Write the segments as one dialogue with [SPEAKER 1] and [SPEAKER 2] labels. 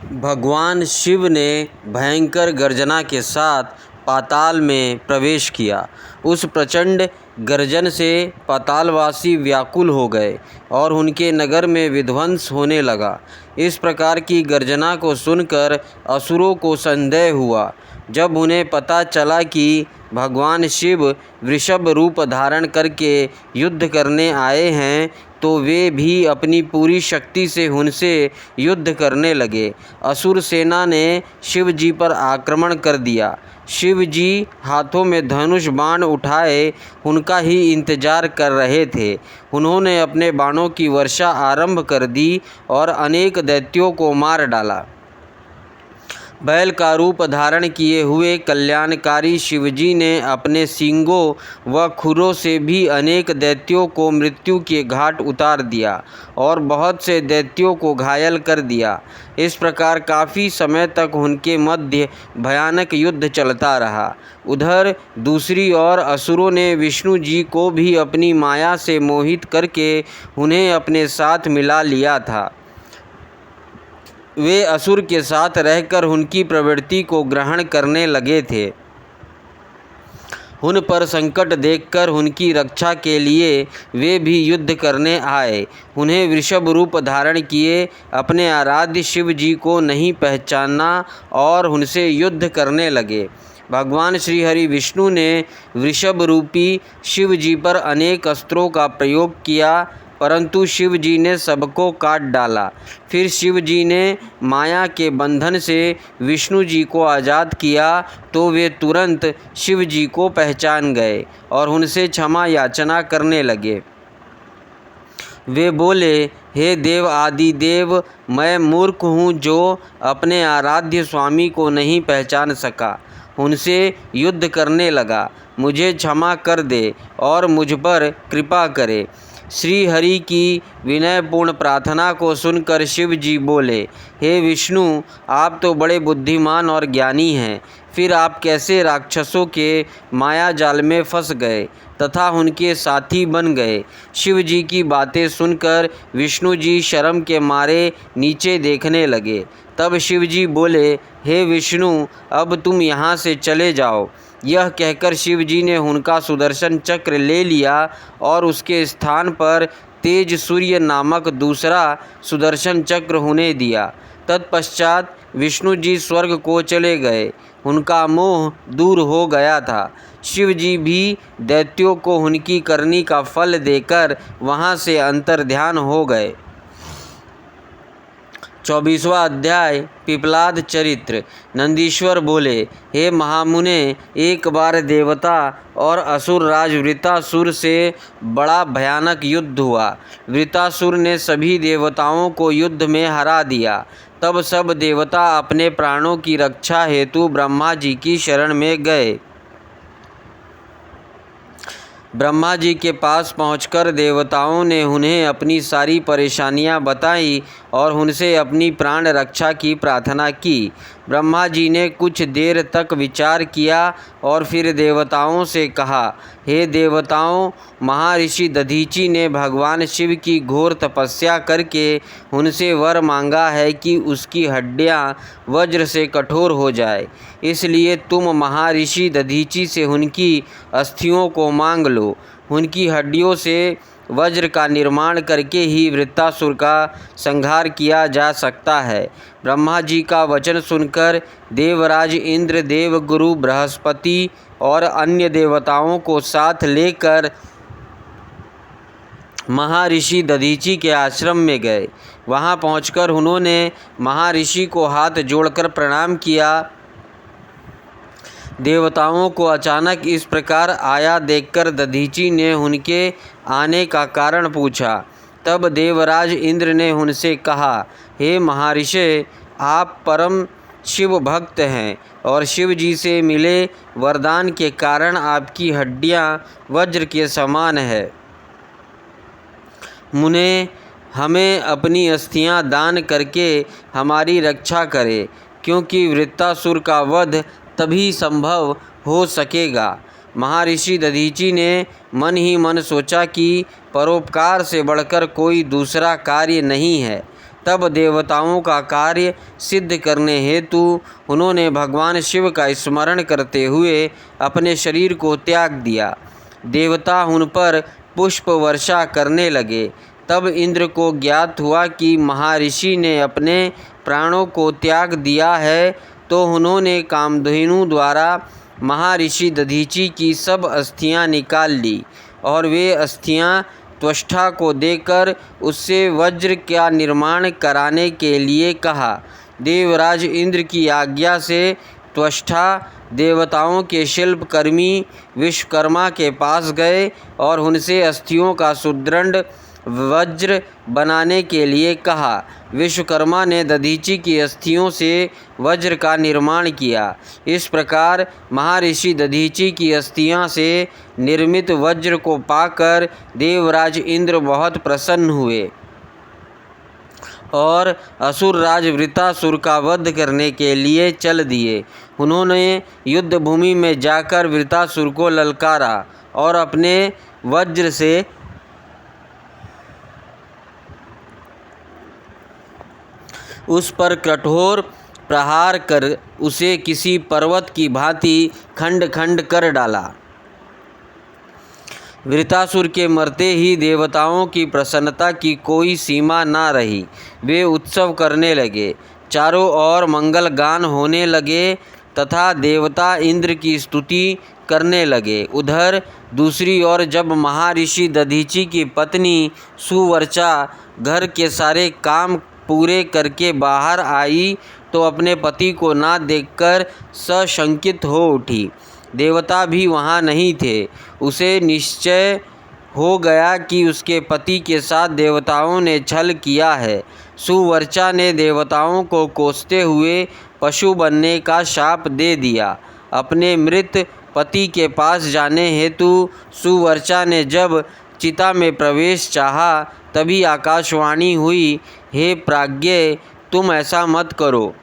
[SPEAKER 1] भगवान शिव ने भयंकर गर्जना के साथ पाताल में प्रवेश किया। उस प्रचंड गर्जन से पातालवासी व्याकुल हो गए और उनके नगर में विध्वंस होने लगा। इस प्रकार की गर्जना को सुनकर असुरों को संदेह हुआ। जब उन्हें पता चला कि भगवान शिव वृषभ रूप धारण करके युद्ध करने आए हैं, तो वे भी अपनी पूरी शक्ति से उनसे युद्ध करने लगे। असुर सेना ने शिव जी पर आक्रमण कर दिया। शिव जी हाथों में धनुष बाण उठाए उनका ही इंतजार कर रहे थे। उन्होंने अपने बाणों की वर्षा आरंभ कर दी और अनेक दैत्यों को मार डाला। बैल का रूप धारण किए हुए कल्याणकारी शिवजी ने अपने सींगों व खुरों से भी अनेक दैत्यों को मृत्यु के घाट उतार दिया और बहुत से दैत्यों को घायल कर दिया। इस प्रकार काफ़ी समय तक उनके मध्य भयानक युद्ध चलता रहा। उधर दूसरी ओर असुरों ने विष्णु जी को भी अपनी माया से मोहित करके उन्हें अपने साथ मिला लिया था। वे असुर के साथ रहकर उनकी प्रवृत्ति को ग्रहण करने लगे थे। उन पर संकट देखकर उनकी रक्षा के लिए वे भी युद्ध करने आए। उन्हें वृषभ रूप धारण किए अपने आराध्य शिव जी को नहीं पहचाना और उनसे युद्ध करने लगे। भगवान श्री हरि विष्णु ने वृषभ रूपी शिव जी पर अनेक अस्त्रों का प्रयोग किया, परंतु शिव जी ने सबको काट डाला। फिर शिव जी ने माया के बंधन से विष्णु जी को आज़ाद किया, तो वे तुरंत शिव जी को पहचान गए और उनसे क्षमा याचना करने लगे। वे बोले, हे देव आदि देव, मैं मूर्ख हूँ जो अपने आराध्य स्वामी को नहीं पहचान सका। उनसे युद्ध करने लगा। मुझे क्षमा कर दे और मुझ पर कृपा करे। श्री हरि की विनयपूर्ण प्रार्थना को सुनकर शिव जी बोले, हे विष्णु, आप तो बड़े बुद्धिमान और ज्ञानी हैं, फिर आप कैसे राक्षसों के माया जाल में फंस गए तथा उनके साथी बन गए। शिव जी की बातें सुनकर विष्णु जी शर्म के मारे नीचे देखने लगे। तब शिव जी बोले, हे विष्णु, अब तुम यहाँ से चले जाओ। यह कहकर शिव जी ने उनका सुदर्शन चक्र ले लिया और उसके स्थान पर तेज सूर्य नामक दूसरा सुदर्शन चक्र होने दिया। तत्पश्चात विष्णु जी स्वर्ग को चले गए। उनका मोह दूर हो गया था। शिव जी भी दैत्यों को उनकी करनी का फल देकर वहाँ से अंतर्ध्यान हो गए। 24वां अध्याय पिपलाद चरित्र। नंदीश्वर बोले, हे महामुने, एक बार देवता और असुर राज वृतासुर से बड़ा भयानक युद्ध हुआ। वृतासुर ने सभी देवताओं को युद्ध में हरा दिया। तब सब देवता अपने प्राणों की रक्षा हेतु ब्रह्मा जी की शरण में गए। ब्रह्मा जी के पास पहुंचकर देवताओं ने उन्हें अपनी सारी परेशानियां बताई और उनसे अपनी प्राण रक्षा की प्रार्थना की। ब्रह्मा जी ने कुछ देर तक विचार किया और फिर देवताओं से कहा, हे देवताओं, महर्षि दधीचि ने भगवान शिव की घोर तपस्या करके उनसे वर मांगा है कि उसकी हड्डियां वज्र से कठोर हो जाए। इसलिए तुम महर्षि दधीचि से उनकी अस्थियों को मांग लो। उनकी हड्डियों से वज्र का निर्माण करके ही वृत्तासुर का संहार किया जा सकता है। ब्रह्मा जी का वचन सुनकर देवराज इंद्र, देवगुरु बृहस्पति और अन्य देवताओं को साथ लेकर महर्षि दधीचि के आश्रम में गए। वहां पहुंचकर उन्होंने महर्षि को हाथ जोड़कर प्रणाम किया। देवताओं को अचानक इस प्रकार आया देखकर दधीचि ने उनके आने का कारण पूछा। तब देवराज इंद्र ने उनसे कहा, हे महर्षि, आप परम शिव भक्त हैं और शिव जी से मिले वरदान के कारण आपकी हड्डियां वज्र के समान है। मुने, हमें अपनी अस्थियां दान करके हमारी रक्षा करें, क्योंकि वृत्तासुर का वध तभी संभव हो सकेगा। महर्षि दधीचि ने मन ही मन सोचा कि परोपकार से बढ़कर कोई दूसरा कार्य नहीं है। तब देवताओं का कार्य सिद्ध करने हेतु उन्होंने भगवान शिव का स्मरण करते हुए अपने शरीर को त्याग दिया। देवता उन पर पुष्प वर्षा करने लगे। तब इंद्र को ज्ञात हुआ कि महर्षि ने अपने प्राणों को त्याग दिया है, तो उन्होंने कामधेनु द्वारा महर्षि दधीचि की सब अस्थियां निकाल ली और वे अस्थियां त्वष्टा को देकर उससे वज्र का निर्माण कराने के लिए कहा। देवराज इंद्र की आज्ञा से त्वष्टा देवताओं के शिल्पकर्मी विश्वकर्मा के पास गए और उनसे अस्थियों का सुदृढ़ वज्र बनाने के लिए कहा। विश्वकर्मा ने दधीचि की अस्थियों से वज्र का निर्माण किया। इस प्रकार महर्षि दधीचि की अस्थियां से निर्मित वज्र को पाकर देवराज इंद्र बहुत प्रसन्न हुए और असुरराज वृत्रासुर का वध करने के लिए चल दिए। उन्होंने युद्ध भूमि में जाकर वृत्रासुर को ललकारा और अपने वज्र से उस पर कठोर प्रहार कर उसे किसी पर्वत की भांति खंड खंड कर डाला। वृत्रासुर के मरते ही देवताओं की प्रसन्नता की कोई सीमा न रही। वे उत्सव करने लगे, चारों ओर मंगल गान होने लगे तथा देवता इंद्र की स्तुति करने लगे। उधर दूसरी ओर जब महर्षि दधीचि की पत्नी सुवर्चा घर के सारे काम पूरे करके बाहर आई तो अपने पति को ना देखकर सशंकित हो उठी। देवता भी वहाँ नहीं थे। उसे निश्चय हो गया कि उसके पति के साथ देवताओं ने छल किया है। सुवर्चा ने देवताओं को कोसते हुए पशु बनने का शाप दे दिया। अपने मृत पति के पास जाने हेतु सुवर्चा ने जब चिता में प्रवेश चाहा, तभी आकाशवाणी हुई, हे प्राज्ञ, तुम ऐसा मत करो,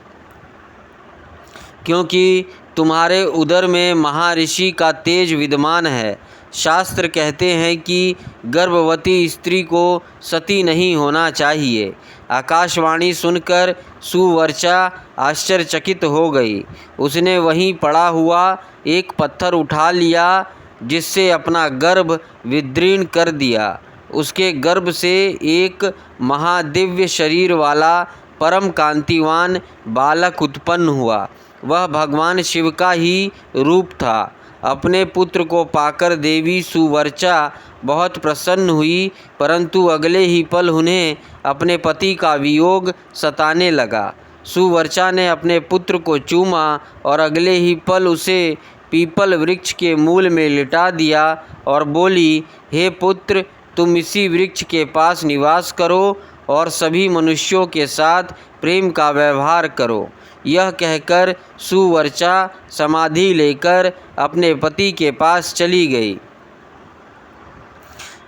[SPEAKER 1] क्योंकि तुम्हारे उदर में महर्षि का तेज विद्यमान है। शास्त्र कहते हैं कि गर्भवती स्त्री को सती नहीं होना चाहिए। आकाशवाणी सुनकर सुवर्चा आश्चर्यचकित हो गई। उसने वहीं पड़ा हुआ एक पत्थर उठा लिया, जिससे अपना गर्भ विदीर्ण कर दिया। उसके गर्भ से एक महादिव्य शरीर वाला परम कांतिवान बालक उत्पन्न हुआ। वह भगवान शिव का ही रूप था। अपने पुत्र को पाकर देवी सुवर्चा बहुत प्रसन्न हुई, परंतु अगले ही पल उन्हें अपने पति का वियोग सताने लगा। सुवर्चा ने अपने पुत्र को चूमा और अगले ही पल उसे पीपल वृक्ष के मूल में लिटा दिया और बोली, हे पुत्र, तुम इसी वृक्ष के पास निवास करो और सभी मनुष्यों के साथ प्रेम का व्यवहार करो। यह कहकर सुवर्चा समाधि लेकर अपने पति के पास चली गई।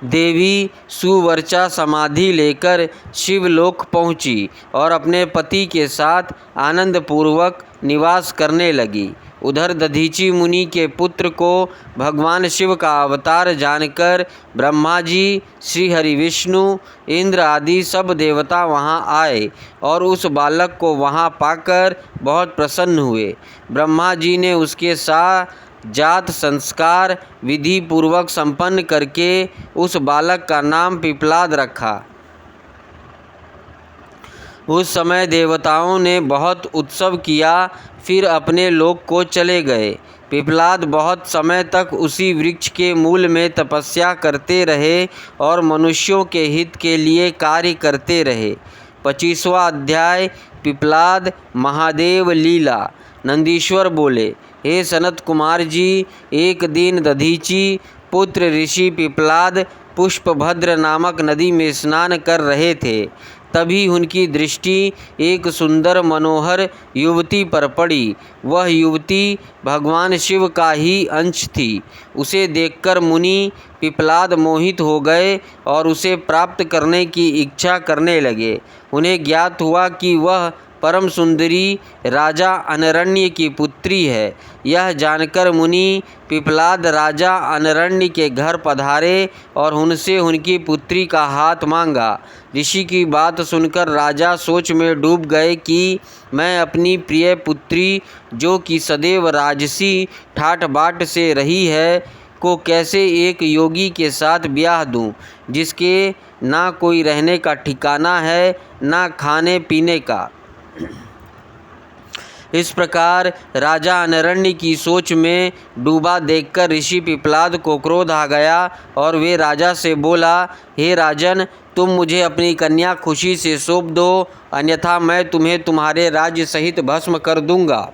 [SPEAKER 1] देवी सुवर्चा समाधि लेकर शिवलोक पहुंची और अपने पति के साथ आनंदपूर्वक निवास करने लगी। उधर दधीचि मुनि के पुत्र को भगवान शिव का अवतार जानकर ब्रह्मा जी, श्री हरि विष्णु, इंद्र आदि सब देवता वहां आए और उस बालक को वहां पाकर बहुत प्रसन्न हुए। ब्रह्मा जी ने उसके साथ जात संस्कार विधि पूर्वक संपन्न करके उस बालक का नाम पिपलाद रखा। उस समय देवताओं ने बहुत उत्सव किया, फिर अपने लोक को चले गए। पिपलाद बहुत समय तक उसी वृक्ष के मूल में तपस्या करते रहे और मनुष्यों के हित के लिए कार्य करते रहे। 25वां अध्याय पिपलाद महादेव लीला। नंदीश्वर बोले, हे सनत कुमार जी, एक दिन दधीचि पुत्र ऋषि पिपलाद पुष्पभद्र नामक नदी में स्नान कर रहे थे। तभी उनकी दृष्टि एक सुंदर मनोहर युवती पर पड़ी। वह युवती भगवान शिव का ही अंश थी। उसे देखकर मुनि पिपलाद मोहित हो गए और उसे प्राप्त करने की इच्छा करने लगे। उन्हें ज्ञात हुआ कि वह परम सुंदरी राजा अनरण्य की पुत्री है। यह जानकर मुनि पिप्पलाद राजा अनरण्य के घर पधारे और उनसे उनकी पुत्री का हाथ मांगा। ऋषि की बात सुनकर राजा सोच में डूब गए कि मैं अपनी प्रिय पुत्री, जो कि सदैव राजसी ठाट बाट से रही है, को कैसे एक योगी के साथ ब्याह दूं, जिसके ना कोई रहने का ठिकाना है, ना खाने पीने का। इस प्रकार राजा अनरण्य की सोच में डूबा देखकर ऋषि पिप्पलाद को क्रोध आ गया और वे राजा से बोला, हे राजन, तुम मुझे अपनी कन्या खुशी से सौंप दो, अन्यथा मैं तुम्हें तुम्हारे राज्य सहित भस्म कर दूंगा।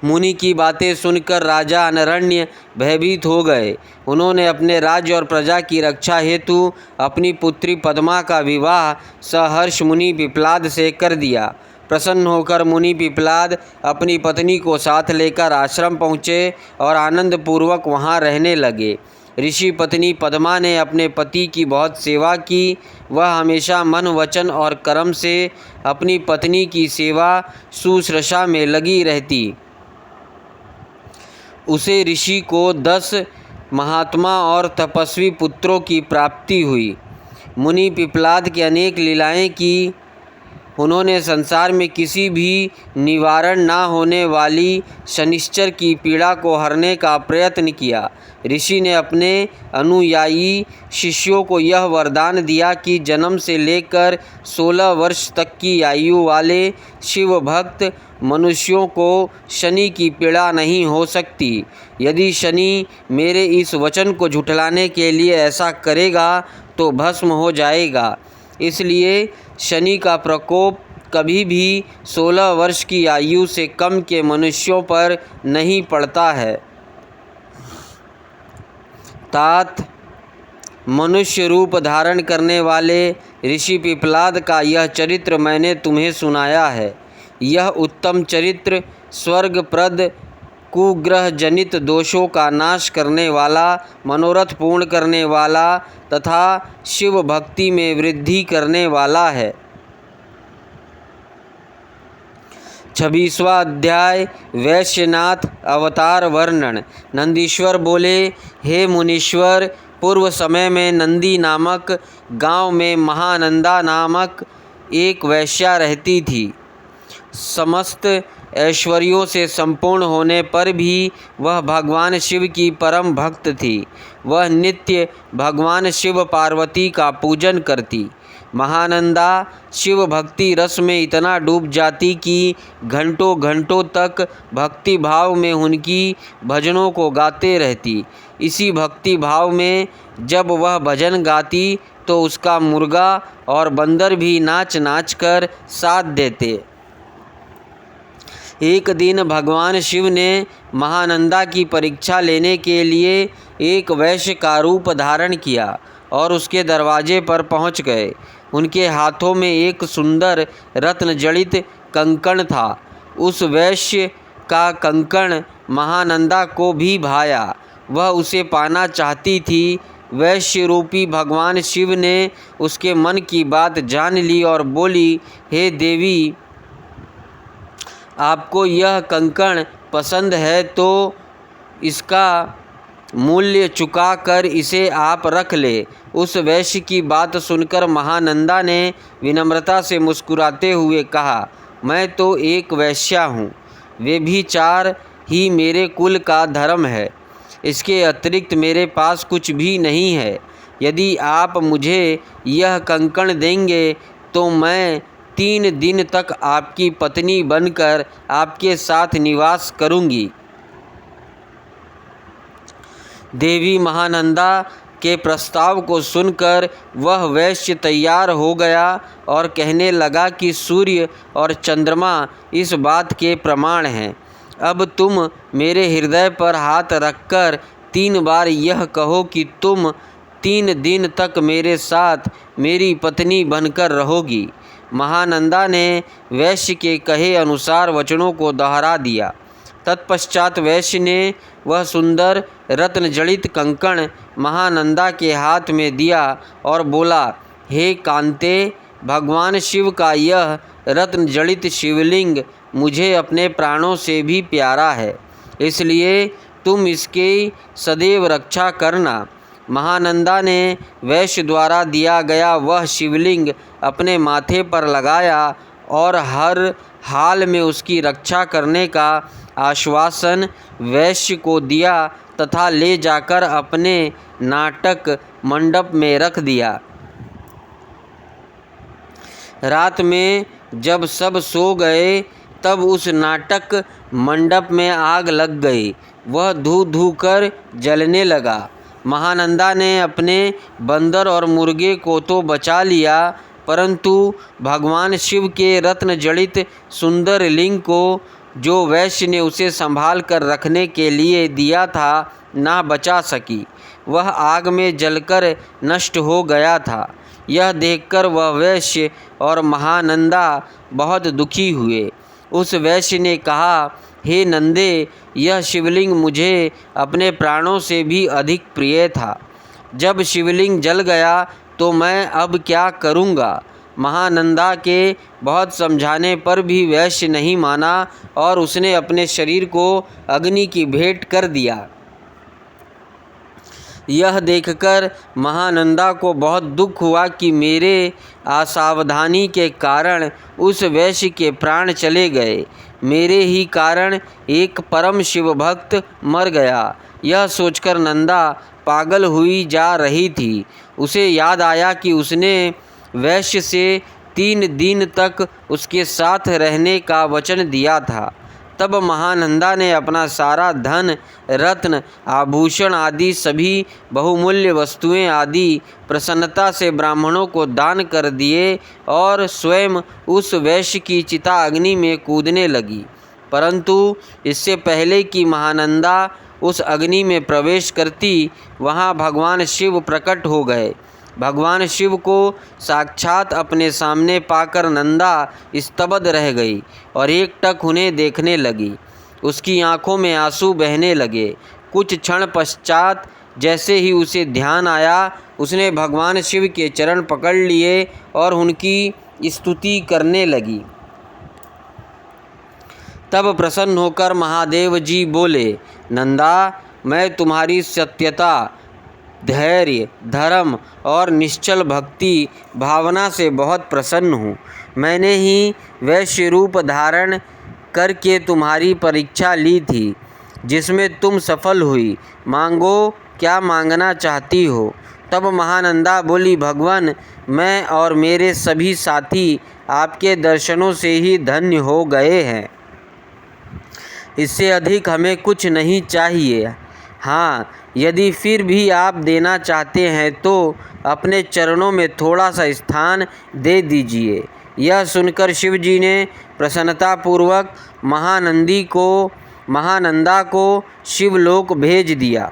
[SPEAKER 1] मुनि की बातें सुनकर राजा अनरण्य भयभीत हो गए। उन्होंने अपने राज्य और प्रजा की रक्षा हेतु अपनी पुत्री पद्मा का विवाह सहर्ष मुनि पिप्पलाद से कर दिया। प्रसन्न होकर मुनि पिप्पलाद अपनी पत्नी को साथ लेकर आश्रम पहुँचे और आनंद पूर्वक वहाँ रहने लगे। ऋषि पत्नी पद्मा ने अपने पति की बहुत सेवा की। वह हमेशा मन, वचन और कर्म से अपनी पत्नी की सेवा शुश्रूषा में लगी रहती। उसे ऋषि को 10 महात्मा और तपस्वी पुत्रों की प्राप्ति हुई। मुनि पिप्पलाद की अनेक लीलाएं की। उन्होंने संसार में किसी भी निवारण ना होने वाली शनिश्चर की पीड़ा को हरने का प्रयत्न किया। ऋषि ने अपने अनुयायी शिष्यों को यह वरदान दिया कि जन्म से लेकर 16 वर्ष तक की आयु वाले शिव भक्त मनुष्यों को शनि की पीड़ा नहीं हो सकती। यदि शनि मेरे इस वचन को झुठलाने के लिए ऐसा करेगा तो भस्म हो जाएगा। इसलिए शनि का प्रकोप कभी भी 16 वर्ष की आयु से कम के मनुष्यों पर नहीं पड़ता है। तात, मनुष्य रूप धारण करने वाले ऋषि पिप्पलाद का यह चरित्र मैंने तुम्हें सुनाया है। यह उत्तम चरित्र स्वर्गप्रद कुग्रह जनित दोषों का नाश करने वाला, मनोरथ पूर्ण करने वाला तथा शिव भक्ति में वृद्धि करने वाला है। 26वां अध्याय वैश्यनाथ अवतार वर्णन। नंदीश्वर बोले, हे मुनीश्वर, पूर्व समय में नंदी नामक गांव में महानंदा नामक एक वैश्या रहती थी। समस्त ऐश्वर्यों से संपूर्ण होने पर भी वह भगवान शिव की परम भक्त थी। वह नित्य भगवान शिव पार्वती का पूजन करती। महानंदा शिव भक्ति रस में इतना डूब जाती कि घंटों घंटों तक भक्ति भाव में उनकी भजनों को गाते रहती। इसी भक्ति भाव में जब वह भजन गाती तो उसका मुर्गा और बंदर भी नाच नाच कर साथ देते। एक दिन भगवान शिव ने महानंदा की परीक्षा लेने के लिए एक वैश्य का रूप धारण किया और उसके दरवाजे पर पहुंच गए। उनके हाथों में एक सुंदर रत्न जड़ित कंकण था। उस वैश्य का कंकण महानंदा को भी भाया। वह उसे पाना चाहती थी। वैश्य रूपी भगवान शिव ने उसके मन की बात जान ली और बोली, हे देवी, आपको यह कंकण पसंद है तो इसका मूल्य चुकाकर इसे आप रख ले। उस वैश्य की बात सुनकर महानंदा ने विनम्रता से मुस्कुराते हुए कहा, मैं तो एक वैश्या हूँ, वे भी 4 ही मेरे कुल का धर्म है। इसके अतिरिक्त मेरे पास कुछ भी नहीं है। यदि आप मुझे यह कंकण देंगे तो मैं 3 दिन तक आपकी पत्नी बनकर आपके साथ निवास करूंगी। देवी महानंदा के प्रस्ताव को सुनकर वह वैश्य तैयार हो गया और कहने लगा कि सूर्य और चंद्रमा इस बात के प्रमाण हैं। अब तुम मेरे हृदय पर हाथ रखकर 3 बार यह कहो कि तुम 3 दिन तक मेरे साथ मेरी पत्नी बनकर रहोगी। महानंदा ने वैश्य के कहे अनुसार वचनों को दोहरा दिया। तत्पश्चात वैश्य ने वह सुंदर रत्न जड़ित कंकण महानंदा के हाथ में दिया और बोला, हे कांते, भगवान शिव का यह रत्न जड़ित शिवलिंग मुझे अपने प्राणों से भी प्यारा है, इसलिए तुम इसकी सदैव रक्षा करना। महानंदा ने वैश्य द्वारा दिया गया वह शिवलिंग अपने माथे पर लगाया और हर हाल में उसकी रक्षा करने का आश्वासन वैश्य को दिया तथा ले जाकर अपने नाटक मंडप में रख दिया। रात में जब सब सो गए तब उस नाटक मंडप में आग लग गई। वह धू धू कर जलने लगा। महानंदा ने अपने बंदर और मुर्गे को तो बचा लिया, परंतु भगवान शिव के रत्न जड़ित सुंदर लिंग को जो वैश्य ने उसे संभाल कर रखने के लिए दिया था ना बचा सकी। वह आग में जलकर नष्ट हो गया था। यह देखकर वह वैश्य और महानंदा बहुत दुखी हुए। उस वैश्य ने कहा, हे नंदे, यह शिवलिंग मुझे अपने प्राणों से भी अधिक प्रिय था। जब शिवलिंग जल गया तो मैं अब क्या करूँगा। महानंदा के बहुत समझाने पर भी वैश्य नहीं माना और उसने अपने शरीर को अग्नि की भेंट कर दिया। यह देखकर महानंदा को बहुत दुख हुआ कि मेरे असावधानी के कारण उस वैश्य के प्राण चले गए। मेरे ही कारण एक परम शिव भक्त मर गया। यह सोचकर नंदा पागल हुई जा रही थी। उसे याद आया कि उसने वैश्य से 3 दिन तक उसके साथ रहने का वचन दिया था। तब महानंदा ने अपना सारा धन, रत्न, आभूषण आदि सभी बहुमूल्य वस्तुएं आदि प्रसन्नता से ब्राह्मणों को दान कर दिए और स्वयं उस वैश्य की चिता अग्नि में कूदने लगी। परंतु इससे पहले कि महानंदा उस अग्नि में प्रवेश करती, वहाँ भगवान शिव प्रकट हो गए। भगवान शिव को साक्षात अपने सामने पाकर नंदा स्तब्ध रह गई और एकटक उन्हें देखने लगी। उसकी आंखों में आंसू बहने लगे। कुछ क्षण पश्चात जैसे ही उसे ध्यान आया, उसने भगवान शिव के चरण पकड़ लिए और उनकी स्तुति करने लगी। तब प्रसन्न होकर महादेव जी बोले, नंदा, मैं तुम्हारी सत्यता, धैर्य, धर्म और निश्चल भक्ति भावना से बहुत प्रसन्न हूँ। मैंने ही वैश्य रूप धारण करके तुम्हारी परीक्षा ली थी, जिसमें तुम सफल हुई। मांगो, क्या मांगना चाहती हो। तब महानंदा बोली, भगवान, मैं और मेरे सभी साथी आपके दर्शनों से ही धन्य हो गए हैं। इससे अधिक हमें कुछ नहीं चाहिए। हाँ, यदि फिर भी आप देना चाहते हैं तो अपने चरणों में थोड़ा सा स्थान दे दीजिए। यह सुनकर शिव जी ने प्रसन्नतापूर्वक महानंदा को शिवलोक भेज दिया।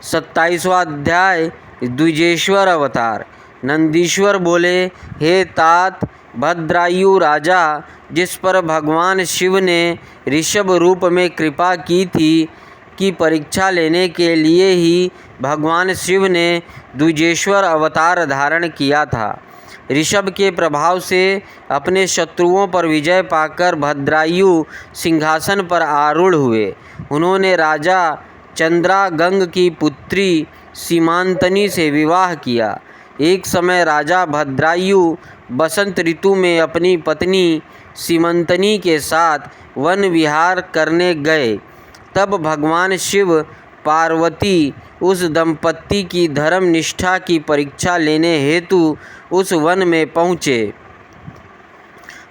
[SPEAKER 1] 27वां अध्याय द्विजेश्वर अवतार। नंदीश्वर बोले, हे तात भद्रायु राजा, जिस पर भगवान शिव ने ऋषभ रूप में कृपा की थी, की परीक्षा लेने के लिए ही भगवान शिव ने द्विजेश्वर अवतार धारण किया था। ऋषभ के प्रभाव से अपने शत्रुओं पर विजय पाकर भद्रायु सिंहासन पर आरूढ़ हुए। उन्होंने राजा चंद्रागंग की पुत्री सीमांतनी से विवाह किया। एक समय राजा भद्रायु बसंत ऋतु में अपनी पत्नी सीमंतनी के साथ वन विहार करने गए। तब भगवान शिव पार्वती उस दंपत्ति की धर्म निष्ठा की परीक्षा लेने हेतु उस वन में पहुँचे।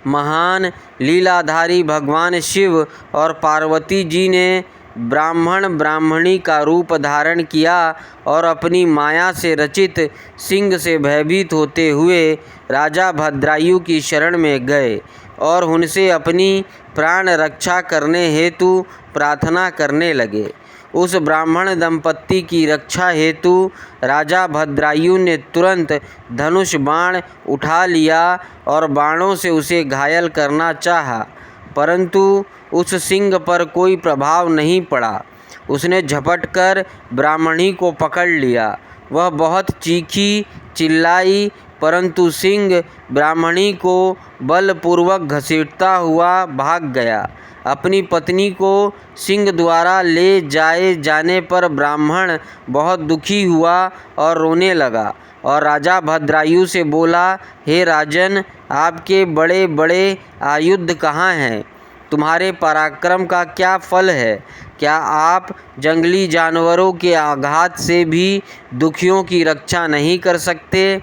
[SPEAKER 1] महान लीलाधारी भगवान शिव और पार्वती जी ने ब्राह्मण ब्राह्मणी का रूप धारण किया और अपनी माया से रचित सिंह से भयभीत होते हुए राजा भद्रायु की शरण में गए और उनसे अपनी प्राण रक्षा करने हेतु प्रार्थना करने लगे। उस ब्राह्मण दंपत्ति की रक्षा हेतु राजा भद्रायु ने तुरंत धनुष बाण उठा लिया और बाणों से उसे घायल करना चाहा, परंतु उस सिंह पर कोई प्रभाव नहीं पड़ा। उसने झपटकर ब्राह्मणी को पकड़ लिया। वह बहुत चीखी, चिल्लाई, परंतु सिंह ब्राह्मणी को बलपूर्वक घसीटता हुआ भाग गया। अपनी पत्नी को सिंह द्वारा ले जाए जाने पर ब्राह्मण बहुत दुखी हुआ और रोने लगा और राजा भद्रायु से बोला, हे राजन, आपके बड़े बड़े आयुध कहाँ हैं? तुम्हारे पराक्रम का क्या फल है? क्या आप जंगली जानवरों के आघात से भी दुखियों की रक्षा नहीं कर सकते?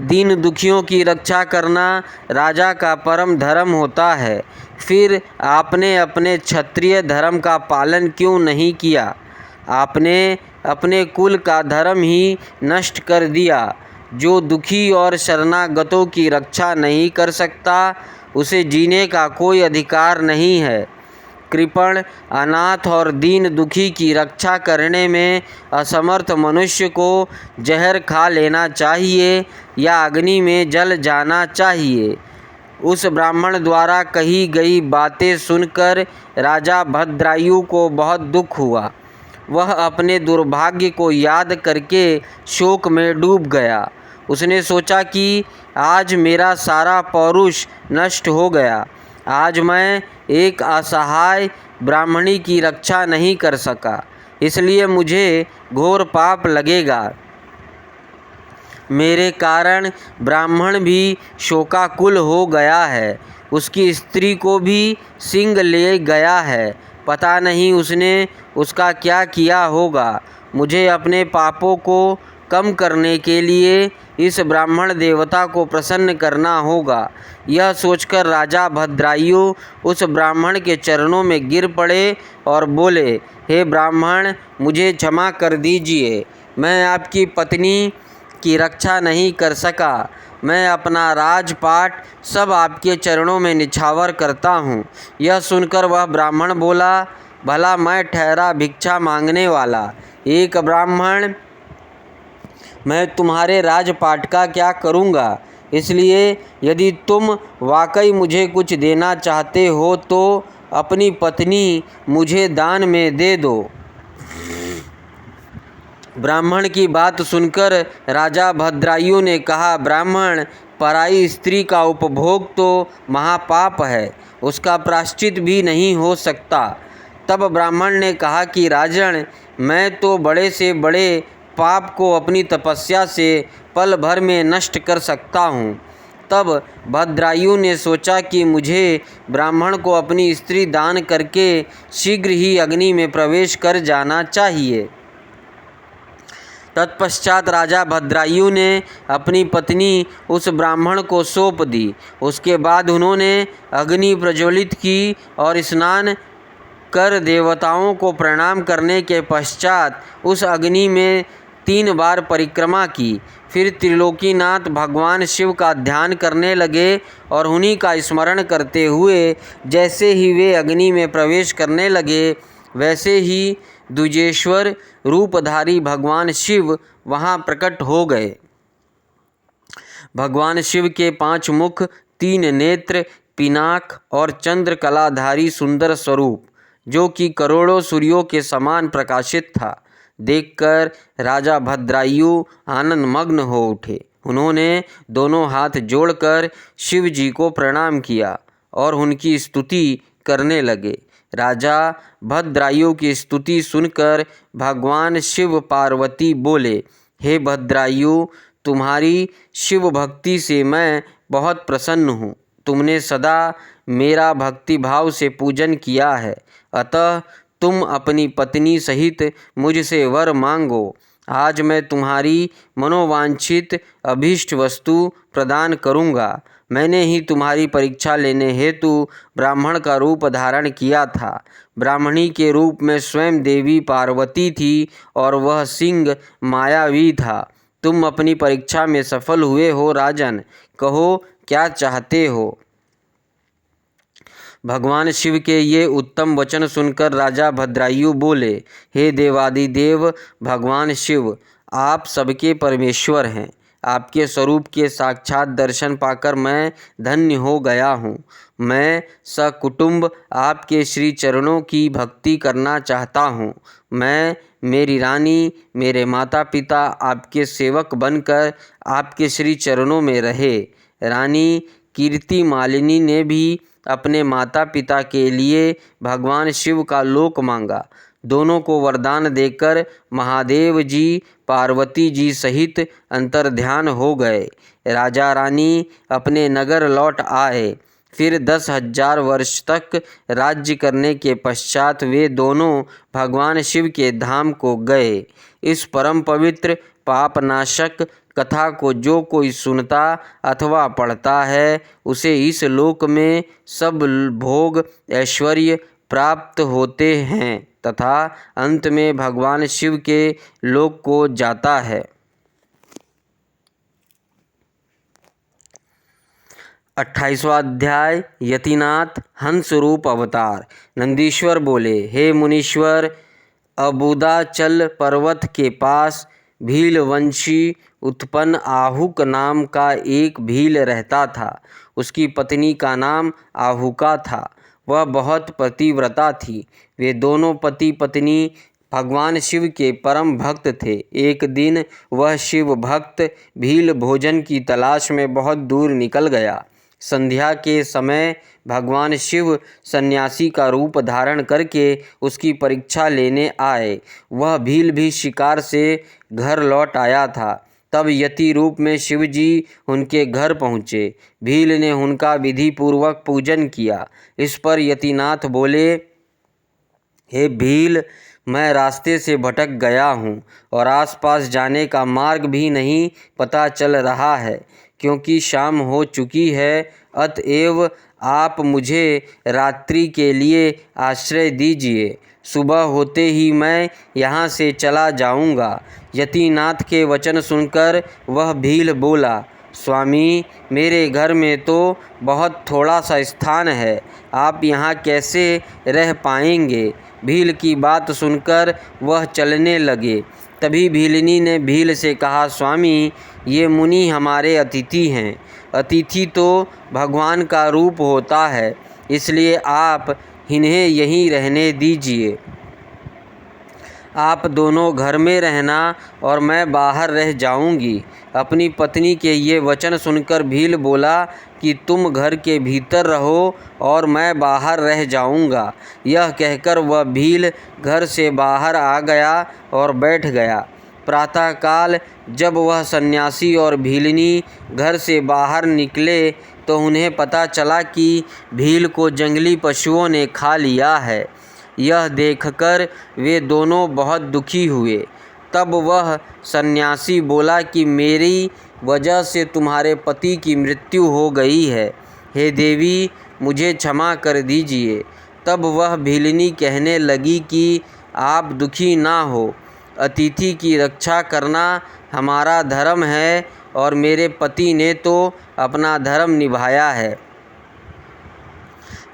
[SPEAKER 1] दीन दुखियों की रक्षा करना राजा का परम धर्म होता है। फिर आपने अपने क्षत्रिय धर्म का पालन क्यों नहीं किया? आपने अपने कुल का धर्म ही नष्ट कर दिया। जो दुखी और शरणागतों की रक्षा नहीं कर सकता, उसे जीने का कोई अधिकार नहीं है। कृपण, अनाथ और दीन दुखी की रक्षा करने में असमर्थ मनुष्य को जहर खा लेना चाहिए या अग्नि में जल जाना चाहिए। उस ब्राह्मण द्वारा कही गई बातें सुनकर राजा भद्रायु को बहुत दुख हुआ। वह अपने दुर्भाग्य को याद करके शोक में डूब गया। उसने सोचा कि आज मेरा सारा पौरुष नष्ट हो गया। आज मैं एक असहाय ब्राह्मणी की रक्षा नहीं कर सका, इसलिए मुझे घोर पाप लगेगा। मेरे कारण ब्राह्मण भी शोकाकुल हो गया है। उसकी स्त्री को भी सिंह ले गया है। पता नहीं उसने उसका क्या किया होगा। मुझे अपने पापों को कम करने के लिए इस ब्राह्मण देवता को प्रसन्न करना होगा। यह सोचकर राजा भद्रायु उस ब्राह्मण के चरणों में गिर पड़े और बोले, हे ब्राह्मण, मुझे क्षमा कर दीजिए। मैं आपकी पत्नी की रक्षा नहीं कर सका। मैं अपना राजपाट सब आपके चरणों में निछावर करता हूँ। यह सुनकर वह ब्राह्मण बोला, भला मैं ठहरा भिक्षा मांगने वाला एक ब्राह्मण, मैं तुम्हारे राजपाट का क्या करूँगा? इसलिए यदि तुम वाकई मुझे कुछ देना चाहते हो तो अपनी पत्नी मुझे दान में दे दो। ब्राह्मण की बात सुनकर राजा भद्रायु ने कहा, ब्राह्मण, पराई स्त्री का उपभोग तो महापाप है, उसका प्रायश्चित भी नहीं हो सकता। तब ब्राह्मण ने कहा कि राजन, मैं तो बड़े से बड़े पाप को अपनी तपस्या से पल भर में नष्ट कर सकता हूँ। तब भद्रायु ने सोचा कि मुझे ब्राह्मण को अपनी स्त्री दान करके शीघ्र ही अग्नि में प्रवेश कर जाना चाहिए। तत्पश्चात राजा भद्रायु ने अपनी पत्नी उस ब्राह्मण को सौंप दी। उसके बाद उन्होंने अग्नि प्रज्वलित की और स्नान कर देवताओं को प्रणाम करने के पश्चात उस अग्नि में 3 बार परिक्रमा की। फिर त्रिलोकीनाथ भगवान शिव का ध्यान करने लगे और उन्हीं का स्मरण करते हुए जैसे ही वे अग्नि में प्रवेश करने लगे, वैसे ही द्विजेश्वर रूपधारी भगवान शिव वहाँ प्रकट हो गए। भगवान शिव के 5 मुख, 3 नेत्र, पिनाक और चंद्र कलाधारी सुंदर स्वरूप, जो कि करोड़ों सूर्यों के समान प्रकाशित था, देखकर राजा भद्रायु आनंद मग्न हो उठे। उन्होंने दोनों हाथ जोड़कर शिव जी को प्रणाम किया और उनकी स्तुति करने लगे। राजा भद्रायु की स्तुति सुनकर भगवान शिव पार्वती बोले, हे भद्रायु, तुम्हारी शिव भक्ति से मैं बहुत प्रसन्न हूँ। तुमने सदा मेरा भक्ति भाव से पूजन किया है, अतः तुम अपनी पत्नी सहित मुझसे वर मांगो। आज मैं तुम्हारी मनोवांछित अभीष्ट वस्तु प्रदान करूँगा। मैंने ही तुम्हारी परीक्षा लेने हेतु ब्राह्मण का रूप धारण किया था। ब्राह्मणी के रूप में स्वयं देवी पार्वती थी और वह सिंह मायावी था। तुम अपनी परीक्षा में सफल हुए हो राजन, कहो क्या चाहते हो? भगवान शिव के ये उत्तम वचन सुनकर राजा भद्रायु बोले, हे देवादिदेव भगवान शिव, आप सबके परमेश्वर हैं। आपके स्वरूप के साक्षात दर्शन पाकर मैं धन्य हो गया हूँ। मैं सकुटुंब आपके श्री चरणों की भक्ति करना चाहता हूँ। मैं, मेरी रानी, मेरे माता पिता आपके सेवक बनकर आपके श्री चरणों में रहे। रानी कीर्ति मालिनी ने भी अपने माता पिता के लिए भगवान शिव का लोक मांगा। दोनों को वरदान देकर महादेव जी पार्वती जी सहित अंतर्ध्यान हो गए। राजा रानी अपने नगर लौट आए। फिर 10,000 वर्ष तक राज्य करने के पश्चात वे दोनों भगवान शिव के धाम को गए। इस परम पवित्र पापनाशक कथा को जो कोई सुनता अथवा पढ़ता है उसे इस लोक में सब भोग ऐश्वर्य प्राप्त होते हैं तथा अंत में भगवान शिव के लोक को जाता है। 28वां अध्याय यतिनाथ हंस रूप अवतार। नंदीश्वर बोले, हे मुनीश्वर, अबुदाचल पर्वत के पास भीलवंशी उत्पन्न आहुक नाम का एक भील रहता था। उसकी पत्नी का नाम आहुका था। वह बहुत पतिव्रता थी। वे दोनों पति पत्नी भगवान शिव के परम भक्त थे। एक दिन वह शिव भक्त भील भोजन की तलाश में बहुत दूर निकल गया। संध्या के समय भगवान शिव सन्यासी का रूप धारण करके उसकी परीक्षा लेने आए। वह भील भी शिकार से घर लौट आया था। तब यति रूप में शिवजी उनके घर पहुँचे। भील ने उनका विधि पूर्वक पूजन किया। इस पर यतिनाथ बोले, हे भील, मैं रास्ते से भटक गया हूँ और आसपास जाने का मार्ग भी नहीं पता चल रहा है, क्योंकि शाम हो चुकी है। अतएव आप मुझे रात्रि के लिए आश्रय दीजिए। सुबह होते ही मैं यहाँ से चला जाऊँगा। यतिनाथ के वचन सुनकर वह भील बोला, स्वामी, मेरे घर में तो बहुत थोड़ा सा स्थान है, आप यहाँ कैसे रह पाएंगे। भील की बात सुनकर वह चलने लगे। तभी भीलनी ने भील से कहा, स्वामी, ये मुनि हमारे अतिथि हैं। अतिथि तो भगवान का रूप होता है, इसलिए आप इन्हें यहीं रहने दीजिए। आप दोनों घर में रहना और मैं बाहर रह जाऊंगी। अपनी पत्नी के ये वचन सुनकर भील बोला कि तुम घर के भीतर रहो और मैं बाहर रह जाऊंगा। यह कहकर वह भील घर से बाहर आ गया और बैठ गया। प्रातःकाल जब वह सन्यासी और भीलनी घर से बाहर निकले तो उन्हें पता चला कि भील को जंगली पशुओं ने खा लिया है। यह देखकर वे दोनों बहुत दुखी हुए। तब वह सन्यासी बोला कि मेरी वजह से तुम्हारे पति की मृत्यु हो गई है। हे देवी, मुझे क्षमा कर दीजिए। तब वह भीलनी कहने लगी कि आप दुखी ना हो। अतिथि की रक्षा करना हमारा धर्म है और मेरे पति ने तो अपना धर्म निभाया है।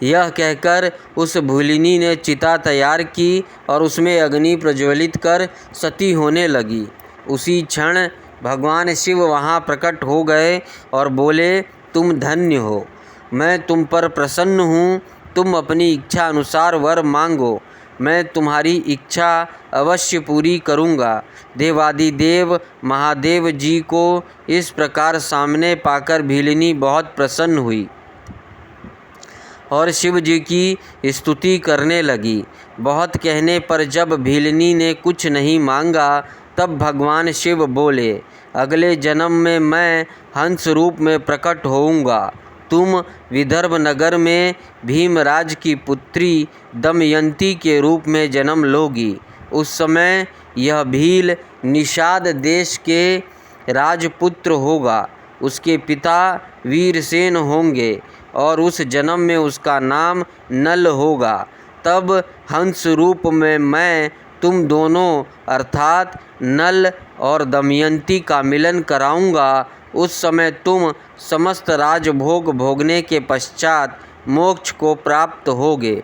[SPEAKER 1] यह कहकर उस भीलनी ने चिता तैयार की और उसमें अग्नि प्रज्वलित कर सती होने लगी। उसी क्षण भगवान शिव वहाँ प्रकट हो गए और बोले, तुम धन्य हो, मैं तुम पर प्रसन्न हूँ। तुम अपनी इच्छा अनुसार वर मांगो, मैं तुम्हारी इच्छा अवश्य पूरी करूँगा। देवादिदेव महादेव जी को इस प्रकार सामने पाकर भीलनी बहुत प्रसन्न हुई और शिव जी की स्तुति करने लगी। बहुत कहने पर जब भीलनी ने कुछ नहीं मांगा तब भगवान शिव बोले, अगले जन्म में मैं हंस रूप में प्रकट होऊंगा। तुम विदर्भ नगर में भीमराज की पुत्री दमयंती के रूप में जन्म लोगी। उस समय यह भील निषाद देश के राजपुत्र होगा। उसके पिता वीरसेन होंगे और उस जन्म में उसका नाम नल होगा। तब हंस रूप में मैं तुम दोनों अर्थात नल और दमयंती का मिलन कराऊंगा। उस समय तुम समस्त राजभोग भोगने के पश्चात मोक्ष को प्राप्त होगे।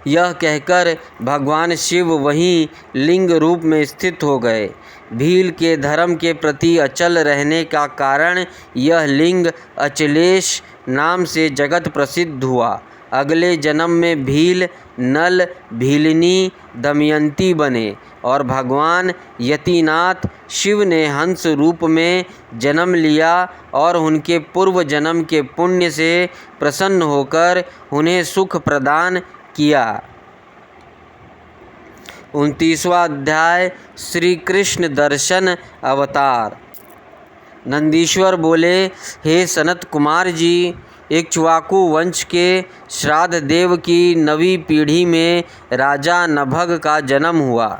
[SPEAKER 1] यह कहकर भगवान शिव वहीं लिंग रूप में स्थित हो गए। भील के धर्म के प्रति अचल रहने का कारण यह लिंग अचलेश नाम से जगत प्रसिद्ध हुआ। अगले जन्म में भील नल, भीलनी, दमयंती बने और भगवान यतिनाथ शिव ने हंस रूप में जन्म लिया और उनके पूर्व जन्म के पुण्य से प्रसन्न होकर उन्हें सुख प्रदान किया। 29वां अध्याय श्री कृष्ण दर्शन अवतार। नंदीश्वर बोले, हे सनत कुमार जी, इक्ष्वाकु वंश के श्राद्ध देव की 9वीं पीढ़ी में राजा नभग का जन्म हुआ।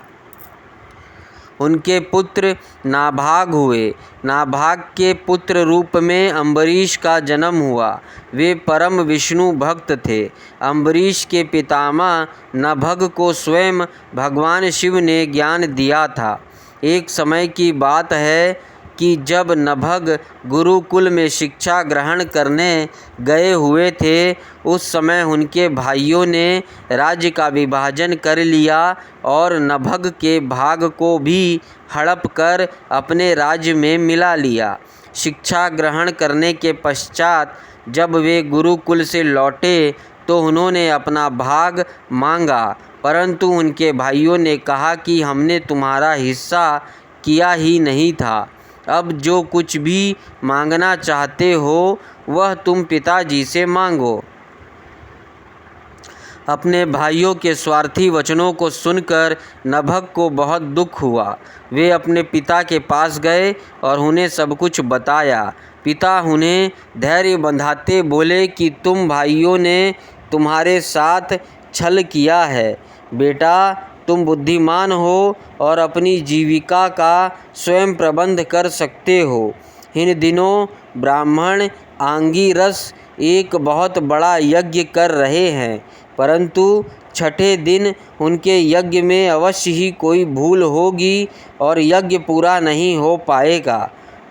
[SPEAKER 1] उनके पुत्र नाभाग हुए। नाभाग के पुत्र रूप में अम्बरीश का जन्म हुआ। वे परम विष्णु भक्त थे। अम्बरीश के पितामह नभग को स्वयं भगवान शिव ने ज्ञान दिया था। एक समय की बात है कि जब नभग गुरुकुल में शिक्षा ग्रहण करने गए हुए थे, उस समय उनके भाइयों ने राज्य का विभाजन कर लिया और नभग के भाग को भी हड़प कर अपने राज्य में मिला लिया। शिक्षा ग्रहण करने के पश्चात जब वे गुरुकुल से लौटे तो उन्होंने अपना भाग मांगा, परंतु उनके भाइयों ने कहा कि हमने तुम्हारा हिस्सा किया ही नहीं था। अब जो कुछ भी मांगना चाहते हो वह तुम पिताजी से मांगो। अपने भाइयों के स्वार्थी वचनों को सुनकर नभग को बहुत दुख हुआ। वे अपने पिता के पास गए और उन्हें सब कुछ बताया। पिता उन्हें धैर्य बंधाते बोले कि तुम भाइयों ने तुम्हारे साथ छल किया है। बेटा, तुम बुद्धिमान हो और अपनी जीविका का स्वयं प्रबंध कर सकते हो। इन दिनों ब्राह्मण आंगीरस एक बहुत बड़ा यज्ञ कर रहे हैं, परंतु छठे दिन उनके यज्ञ में अवश्य ही कोई भूल होगी और यज्ञ पूरा नहीं हो पाएगा।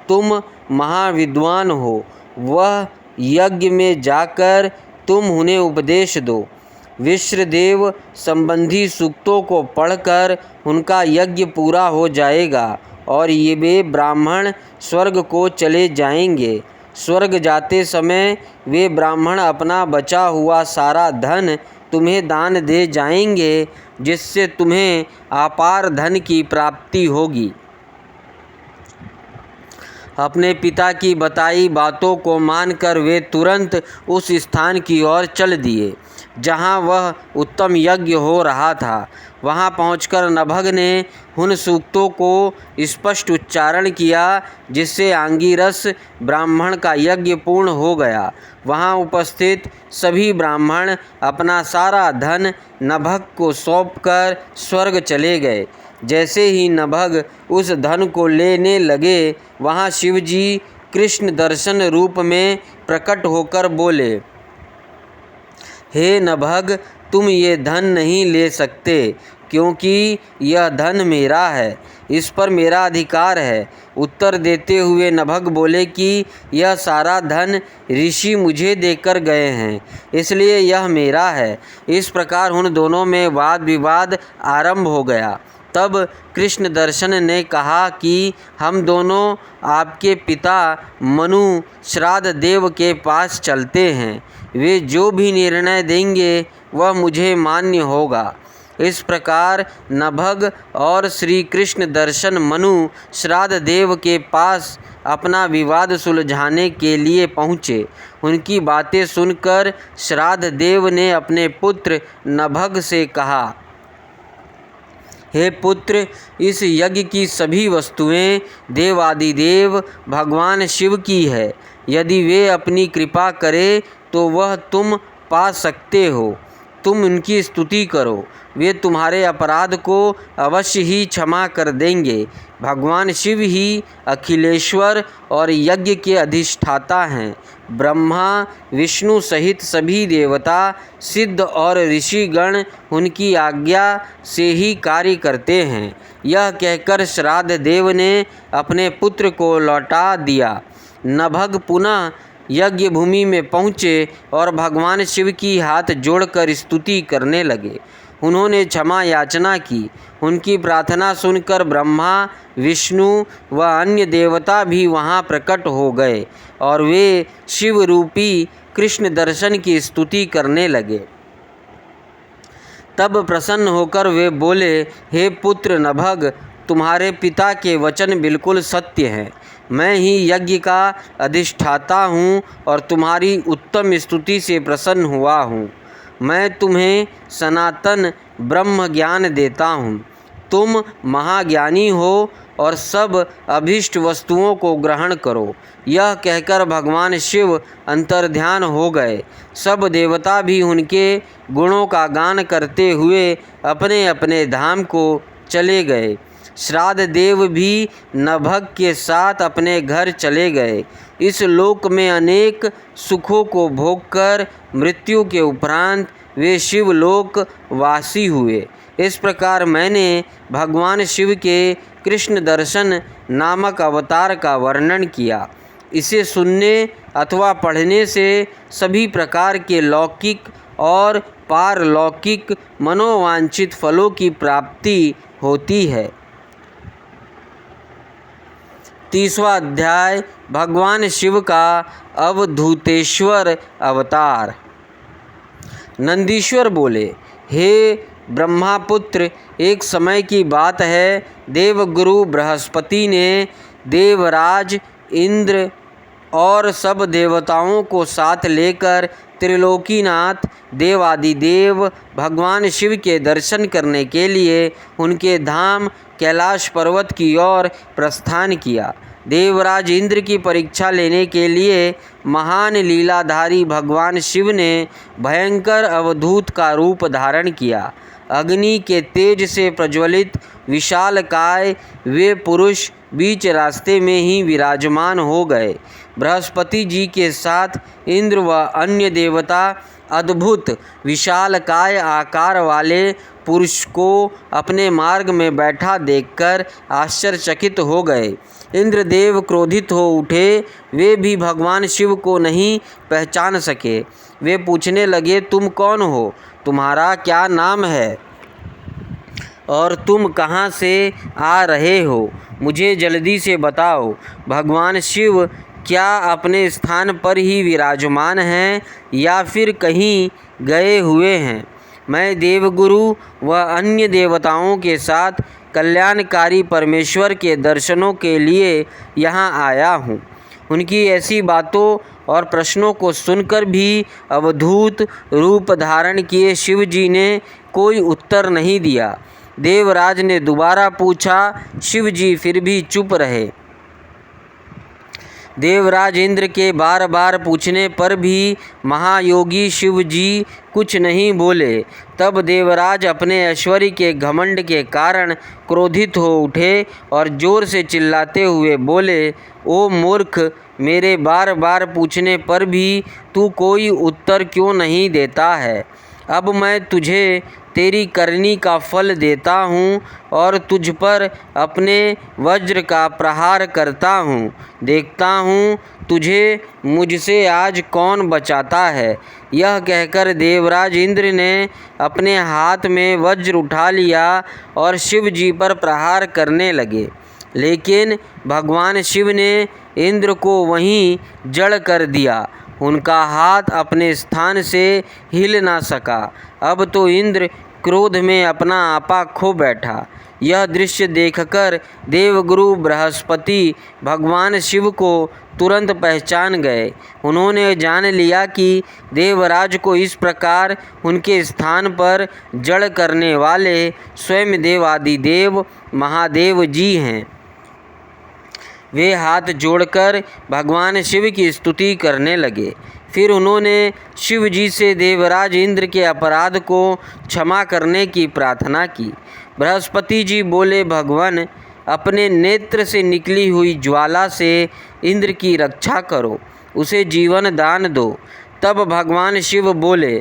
[SPEAKER 1] तुम महाविद्वान हो, वह यज्ञ में जाकर तुम उन्हें उपदेश दो। विश्रदेव संबंधी सूक्तों को पढ़कर उनका यज्ञ पूरा हो जाएगा और ये वे ब्राह्मण स्वर्ग को चले जाएंगे। स्वर्ग जाते समय वे ब्राह्मण अपना बचा हुआ सारा धन तुम्हें दान दे जाएंगे, जिससे तुम्हें अपार धन की प्राप्ति होगी। अपने पिता की बताई बातों को मानकर वे तुरंत उस स्थान की ओर चल दिए जहाँ वह उत्तम यज्ञ हो रहा था। वहाँ पहुंचकर नभग ने उन सूक्तों को स्पष्ट उच्चारण किया, जिससे आंगीरस ब्राह्मण का यज्ञ पूर्ण हो गया। वहाँ उपस्थित सभी ब्राह्मण अपना सारा धन नभग को सौंपकर स्वर्ग चले गए। जैसे ही नभग उस धन को लेने लगे, वहाँ शिवजी कृष्ण दर्शन रूप में प्रकट होकर बोले, हे नभग, तुम ये धन नहीं ले सकते, क्योंकि यह धन मेरा है, इस पर मेरा अधिकार है। उत्तर देते हुए नभग बोले कि यह सारा धन ऋषि मुझे देकर गए हैं, इसलिए यह मेरा है। इस प्रकार उन दोनों में वाद विवाद आरंभ हो गया। तब कृष्ण दर्शन ने कहा कि हम दोनों आपके पिता मनु श्राद्ध देव के पास चलते हैं। वे जो भी निर्णय देंगे वह मुझे मान्य होगा। इस प्रकार नभग और श्री कृष्ण दर्शन मनु श्राद्ध देव के पास अपना विवाद सुलझाने के लिए पहुँचे। उनकी बातें सुनकर श्राद्ध देव ने अपने पुत्र नभग से कहा, हे पुत्र, इस यज्ञ की सभी वस्तुएं देवादिदेव भगवान शिव की है। यदि वे अपनी कृपा करें तो वह तुम पा सकते हो। तुम उनकी स्तुति करो, वे तुम्हारे अपराध को अवश्य ही क्षमा कर देंगे। भगवान शिव ही अखिलेश्वर और यज्ञ के अधिष्ठाता हैं। ब्रह्मा विष्णु सहित सभी देवता, सिद्ध और ऋषिगण उनकी आज्ञा से ही कार्य करते हैं। यह कहकर श्राद्ध देव ने अपने पुत्र को लौटा दिया। नभग पुनः यज्ञ भूमि में पहुँचे और भगवान शिव की हाथ जोड़कर स्तुति करने लगे। उन्होंने क्षमा याचना की। उनकी प्रार्थना सुनकर ब्रह्मा, विष्णु व अन्य देवता भी वहाँ प्रकट हो गए और वे शिव रूपी कृष्ण दर्शन की स्तुति करने लगे। तब प्रसन्न होकर वे बोले, हे पुत्र नभग, तुम्हारे पिता के वचन बिल्कुल सत्य हैं। मैं ही यज्ञ का अधिष्ठाता हूँ और तुम्हारी उत्तम स्तुति से प्रसन्न हुआ हूँ। मैं तुम्हें सनातन ब्रह्म ज्ञान देता हूँ। तुम महाज्ञानी हो और सब अभीष्ट वस्तुओं को ग्रहण करो। यह कहकर भगवान शिव अंतर्ध्यान हो गए। सब देवता भी उनके गुणों का गान करते हुए अपने अपने धाम को चले गए। श्राद्ध देव भी नभग के साथ अपने घर चले गए। इस लोक में अनेक सुखों को भोगकर मृत्यु के उपरांत वे शिवलोक वासी हुए। इस प्रकार मैंने भगवान शिव के कृष्ण दर्शन नामक अवतार का वर्णन किया। इसे सुनने अथवा पढ़ने से सभी प्रकार के लौकिक और पारलौकिक मनोवांछित फलों की प्राप्ति होती है। 30वां अध्याय भगवान शिव का अवधूतेश्वर अवतार। नंदीश्वर बोले, हे ब्रह्मापुत्र, एक समय की बात है, देवगुरु बृहस्पति ने देवराज इंद्र और सब देवताओं को साथ लेकर त्रिलोकीनाथ देवादिदेव भगवान शिव के दर्शन करने के लिए उनके धाम कैलाश पर्वत की ओर प्रस्थान किया। देवराज इंद्र की परीक्षा लेने के लिए महान लीलाधारी भगवान शिव ने भयंकर अवधूत का रूप धारण किया। अग्नि के तेज से प्रज्वलित विशालकाय वे पुरुष बीच रास्ते में ही विराजमान हो गए। बृहस्पति जी के साथ इंद्र व अन्य देवता अद्भुत विशालकाय आकार वाले पुरुष को अपने मार्ग में बैठा देखकर आश्चर्यचकित हो गए। इंद्रदेव क्रोधित हो उठे। वे भी भगवान शिव को नहीं पहचान सके। वे पूछने लगे, तुम कौन हो? तुम्हारा क्या नाम है और तुम कहाँ से आ रहे हो? मुझे जल्दी से बताओ। भगवान शिव क्या अपने स्थान पर ही विराजमान हैं या फिर कहीं गए हुए हैं? मैं देवगुरु व अन्य देवताओं के साथ कल्याणकारी परमेश्वर के दर्शनों के लिए यहाँ आया हूँ। उनकी ऐसी बातों और प्रश्नों को सुनकर भी अवधूत रूप धारण किए शिव जी ने कोई उत्तर नहीं दिया। देवराज ने दोबारा पूछा। शिव जी फिर भी चुप रहे। देवराज इंद्र के बार बार पूछने पर भी महायोगी शिव जी कुछ नहीं बोले। तब देवराज अपने ऐश्वर्य के घमंड के कारण क्रोधित हो उठे और जोर से चिल्लाते हुए बोले, ओ मूर्ख, मेरे बार बार पूछने पर भी तू कोई उत्तर क्यों नहीं देता है? अब मैं तुझे तेरी करनी का फल देता हूँ और तुझ पर अपने वज्र का प्रहार करता हूँ। देखता हूँ तुझे मुझसे आज कौन बचाता है। यह कहकर देवराज इंद्र ने अपने हाथ में वज्र उठा लिया और शिव जी पर प्रहार करने लगे। लेकिन भगवान शिव ने इंद्र को वहीं जड़ कर दिया। उनका हाथ अपने स्थान से हिल ना सका। अब तो इंद्र क्रोध में अपना आपा खो बैठा। यह दृश्य देखकर देवगुरु बृहस्पति भगवान शिव को तुरंत पहचान गए। उन्होंने जान लिया कि देवराज को इस प्रकार उनके स्थान पर जड़ करने वाले स्वयं देवादिदेव महादेव जी हैं। वे हाथ जोड़कर भगवान शिव की स्तुति करने लगे। फिर उन्होंने शिव जी से देवराज इंद्र के अपराध को क्षमा करने की प्रार्थना की। बृहस्पति जी बोले, भगवान, अपने नेत्र से निकली हुई ज्वाला से इंद्र की रक्षा करो, उसे जीवन दान दो। तब भगवान शिव बोले,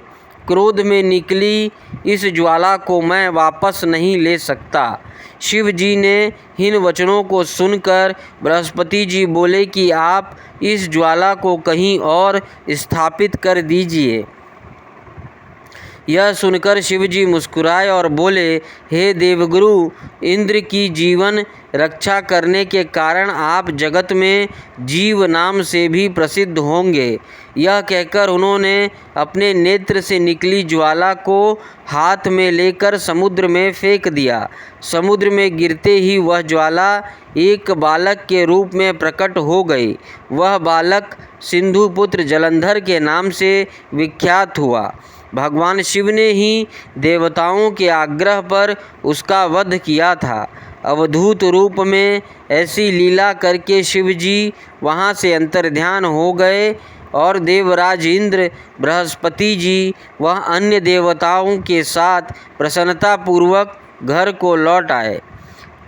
[SPEAKER 1] क्रोध में निकली इस ज्वाला को मैं वापस नहीं ले सकता। शिव जी ने इन वचनों को सुनकर बृहस्पति जी बोले कि आप इस ज्वाला को कहीं और स्थापित कर दीजिए। यह सुनकर शिव जी मुस्कुराए और बोले, हे देवगुरु, इंद्र की जीवन रक्षा करने के कारण आप जगत में जीव नाम से भी प्रसिद्ध होंगे। यह कहकर उन्होंने अपने नेत्र से निकली ज्वाला को हाथ में लेकर समुद्र में फेंक दिया। समुद्र में गिरते ही वह ज्वाला एक बालक के रूप में प्रकट हो गई। वह बालक सिंधुपुत्र जलंधर के नाम से विख्यात हुआ। भगवान शिव ने ही देवताओं के आग्रह पर उसका वध किया था। अवधूत रूप में ऐसी लीला करके शिव जी वहाँ से अंतर्ध्यान हो गए और देवराज इंद्र, बृहस्पति जी वह अन्य देवताओं के साथ प्रसन्नतापूर्वक घर को लौट आए।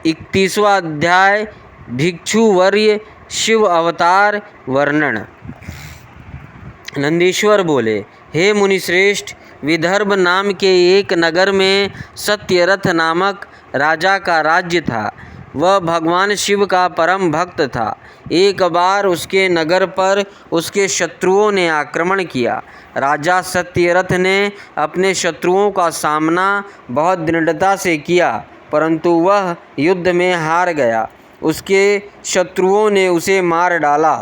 [SPEAKER 1] 31वां अध्याय भिक्षुवर्य शिव अवतार वर्णन। नंदीश्वर बोले, हे मुनिश्रेष्ठ, विदर्भ नाम के एक नगर में सत्यरथ नामक राजा का राज्य था। वह भगवान शिव का परम भक्त था। एक बार उसके नगर पर उसके शत्रुओं ने आक्रमण किया। राजा सत्यरथ ने अपने शत्रुओं का सामना बहुत दृढ़ता से किया, परंतु वह युद्ध में हार गया। उसके शत्रुओं ने उसे मार डाला।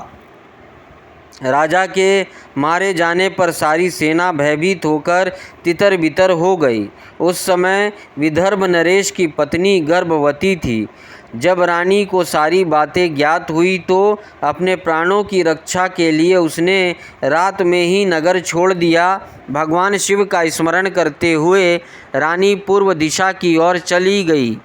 [SPEAKER 1] राजा के मारे जाने पर सारी सेना भयभीत होकर तितर बितर हो गई। उस समय विदर्भ नरेश की पत्नी गर्भवती थी। जब रानी को सारी बातें ज्ञात हुई तो अपने प्राणों की रक्षा के लिए उसने रात में ही नगर छोड़ दिया। भगवान शिव का स्मरण करते हुए रानी पूर्व दिशा की ओर चली गई।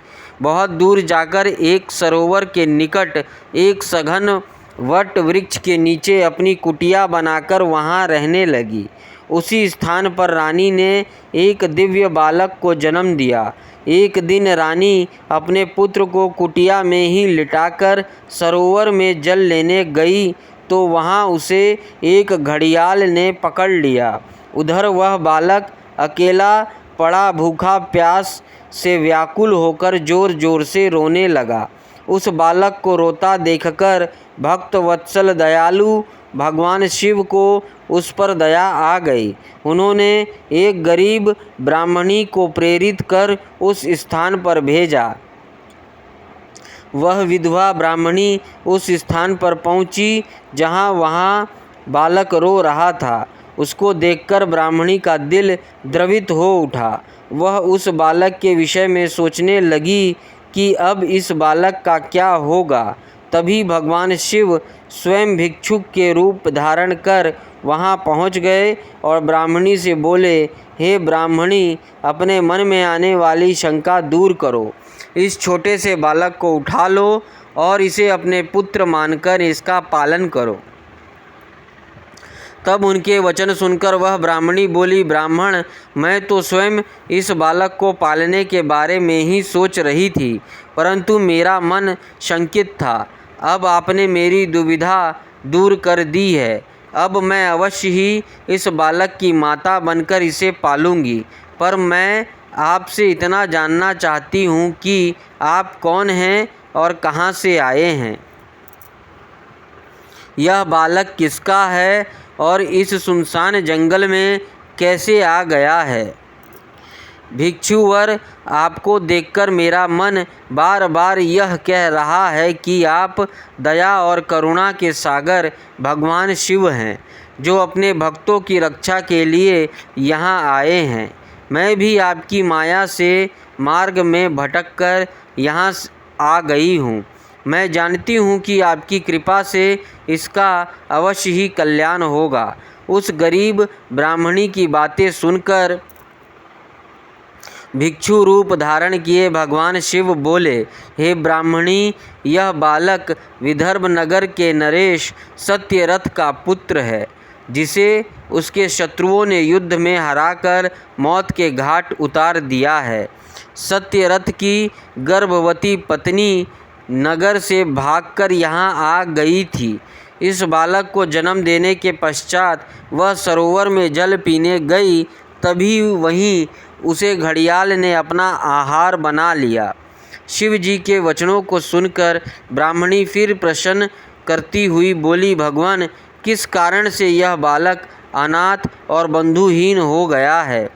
[SPEAKER 1] बहुत दूर जाकर एक सरोवर के निकट एक सघन वट वृक्ष के नीचे अपनी कुटिया बनाकर वहाँ रहने लगी। उसी स्थान पर रानी ने एक दिव्य बालक को जन्म दिया। एक दिन रानी अपने पुत्र को कुटिया में ही लिटाकर सरोवर में जल लेने गई तो वहाँ उसे एक घड़ियाल ने पकड़ लिया। उधर वह बालक अकेला पड़ा भूखा प्यास से व्याकुल होकर जोर जोर से रोने लगा। उस बालक को रोता देखकर भक्त वत्सल दयालु भगवान शिव को उस पर दया आ गई। उन्होंने एक गरीब ब्राह्मणी को प्रेरित कर उस स्थान पर भेजा। वह विधवा ब्राह्मणी उस स्थान पर पहुंची जहां वहां बालक रो रहा था। उसको देखकर ब्राह्मणी का दिल द्रवित हो उठा। वह उस बालक के विषय में सोचने लगी कि अब इस बालक का क्या होगा। तभी भगवान शिव स्वयं भिक्षुक के रूप धारण कर वहां पहुंच गए और ब्राह्मणी से बोले, हे ब्राह्मणी, अपने मन में आने वाली शंका दूर करो। इस छोटे से बालक को उठा लो और इसे अपने पुत्र मानकर इसका पालन करो। तब उनके वचन सुनकर वह ब्राह्मणी बोली, ब्राह्मण, मैं तो स्वयं इस बालक को पालने के बारे में ही सोच रही थी, परंतु मेरा मन शंकित था। अब आपने मेरी दुविधा दूर कर दी है। अब मैं अवश्य ही इस बालक की माता बनकर इसे पालूंगी। पर मैं आपसे इतना जानना चाहती हूँ कि आप कौन हैं और कहाँ से आए हैं। यह बालक किसका है और इस सुनसान जंगल में कैसे आ गया है। भिक्षुवर, आपको देखकर मेरा मन बार बार यह कह रहा है कि आप दया और करुणा के सागर भगवान शिव हैं, जो अपने भक्तों की रक्षा के लिए यहाँ आए हैं। मैं भी आपकी माया से मार्ग में भटककर यहाँ आ गई हूँ। मैं जानती हूँ कि आपकी कृपा से इसका अवश्य ही कल्याण होगा। उस गरीब ब्राह्मणी की बातें सुनकर भिक्षु रूप धारण किए भगवान शिव बोले, हे ब्राह्मणी, यह बालक विदर्भ नगर के नरेश सत्यरथ का पुत्र है, जिसे उसके शत्रुओं ने युद्ध में हराकर मौत के घाट उतार दिया है। सत्यरथ की गर्भवती पत्नी नगर से भागकर यहाँ आ गई थी। इस बालक को जन्म देने के पश्चात वह सरोवर में जल पीने गई। तभी वहीं उसे घड़ियाल ने अपना आहार बना लिया। शिव जी के वचनों को सुनकर ब्राह्मणी फिर प्रश्न करती हुई बोली, भगवान, किस कारण से यह बालक अनाथ और बंधुहीन हो गया है?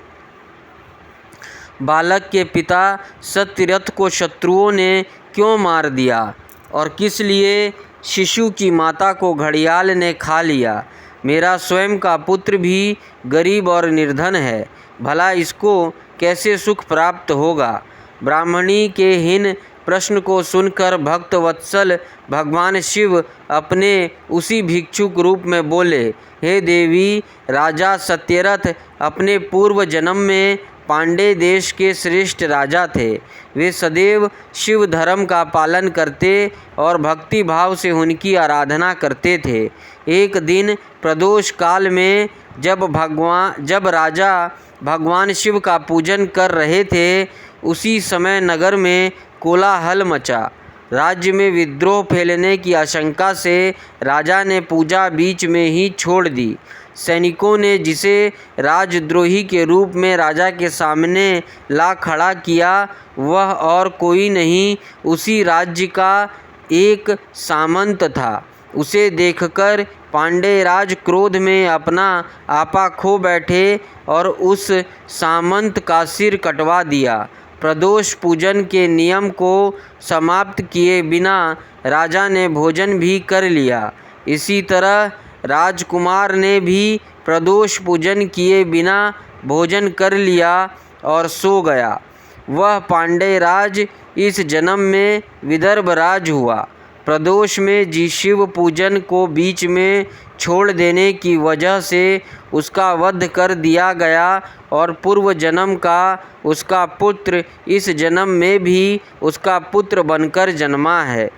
[SPEAKER 1] बालक के पिता सत्यरथ को शत्रुओं ने क्यों मार दिया और किस लिए शिशु की माता को घड़ियाल ने खा लिया? मेरा स्वयं का पुत्र भी गरीब और निर्धन है, भला इसको कैसे सुख प्राप्त होगा? ब्राह्मणी के हीन प्रश्न को सुनकर भक्त वत्सल भगवान शिव अपने उसी भिक्षुक रूप में बोले, हे देवी, राजा सत्यरथ अपने पूर्व जन्म में पांडे देश के श्रेष्ठ राजा थे। वे सदैव शिव धर्म का पालन करते और भक्ति भाव से उनकी आराधना करते थे। एक दिन प्रदोष काल में जब राजा भगवान शिव का पूजन कर रहे थे, उसी समय नगर में कोलाहल मचा। राज्य में विद्रोह फैलने की आशंका से राजा ने पूजा बीच में ही छोड़ दी। सैनिकों ने जिसे राजद्रोही के रूप में राजा के सामने ला खड़ा किया, वह और कोई नहीं, उसी राज्य का एक सामंत था। उसे देखकर पांडे राज क्रोध में अपना आपा खो बैठे और उस सामंत का सिर कटवा दिया। प्रदोष पूजन के नियम को समाप्त किए बिना राजा ने भोजन भी कर लिया। इसी तरह राजकुमार ने भी प्रदोष पूजन किए बिना भोजन कर लिया और सो गया। वह पांडे राज इस जन्म में विदर्भ राज हुआ। प्रदोष में शिव पूजन को बीच में छोड़ देने की वजह से उसका वध कर दिया गया और पूर्व जन्म का उसका पुत्र इस जन्म में भी उसका पुत्र बनकर जन्मा है।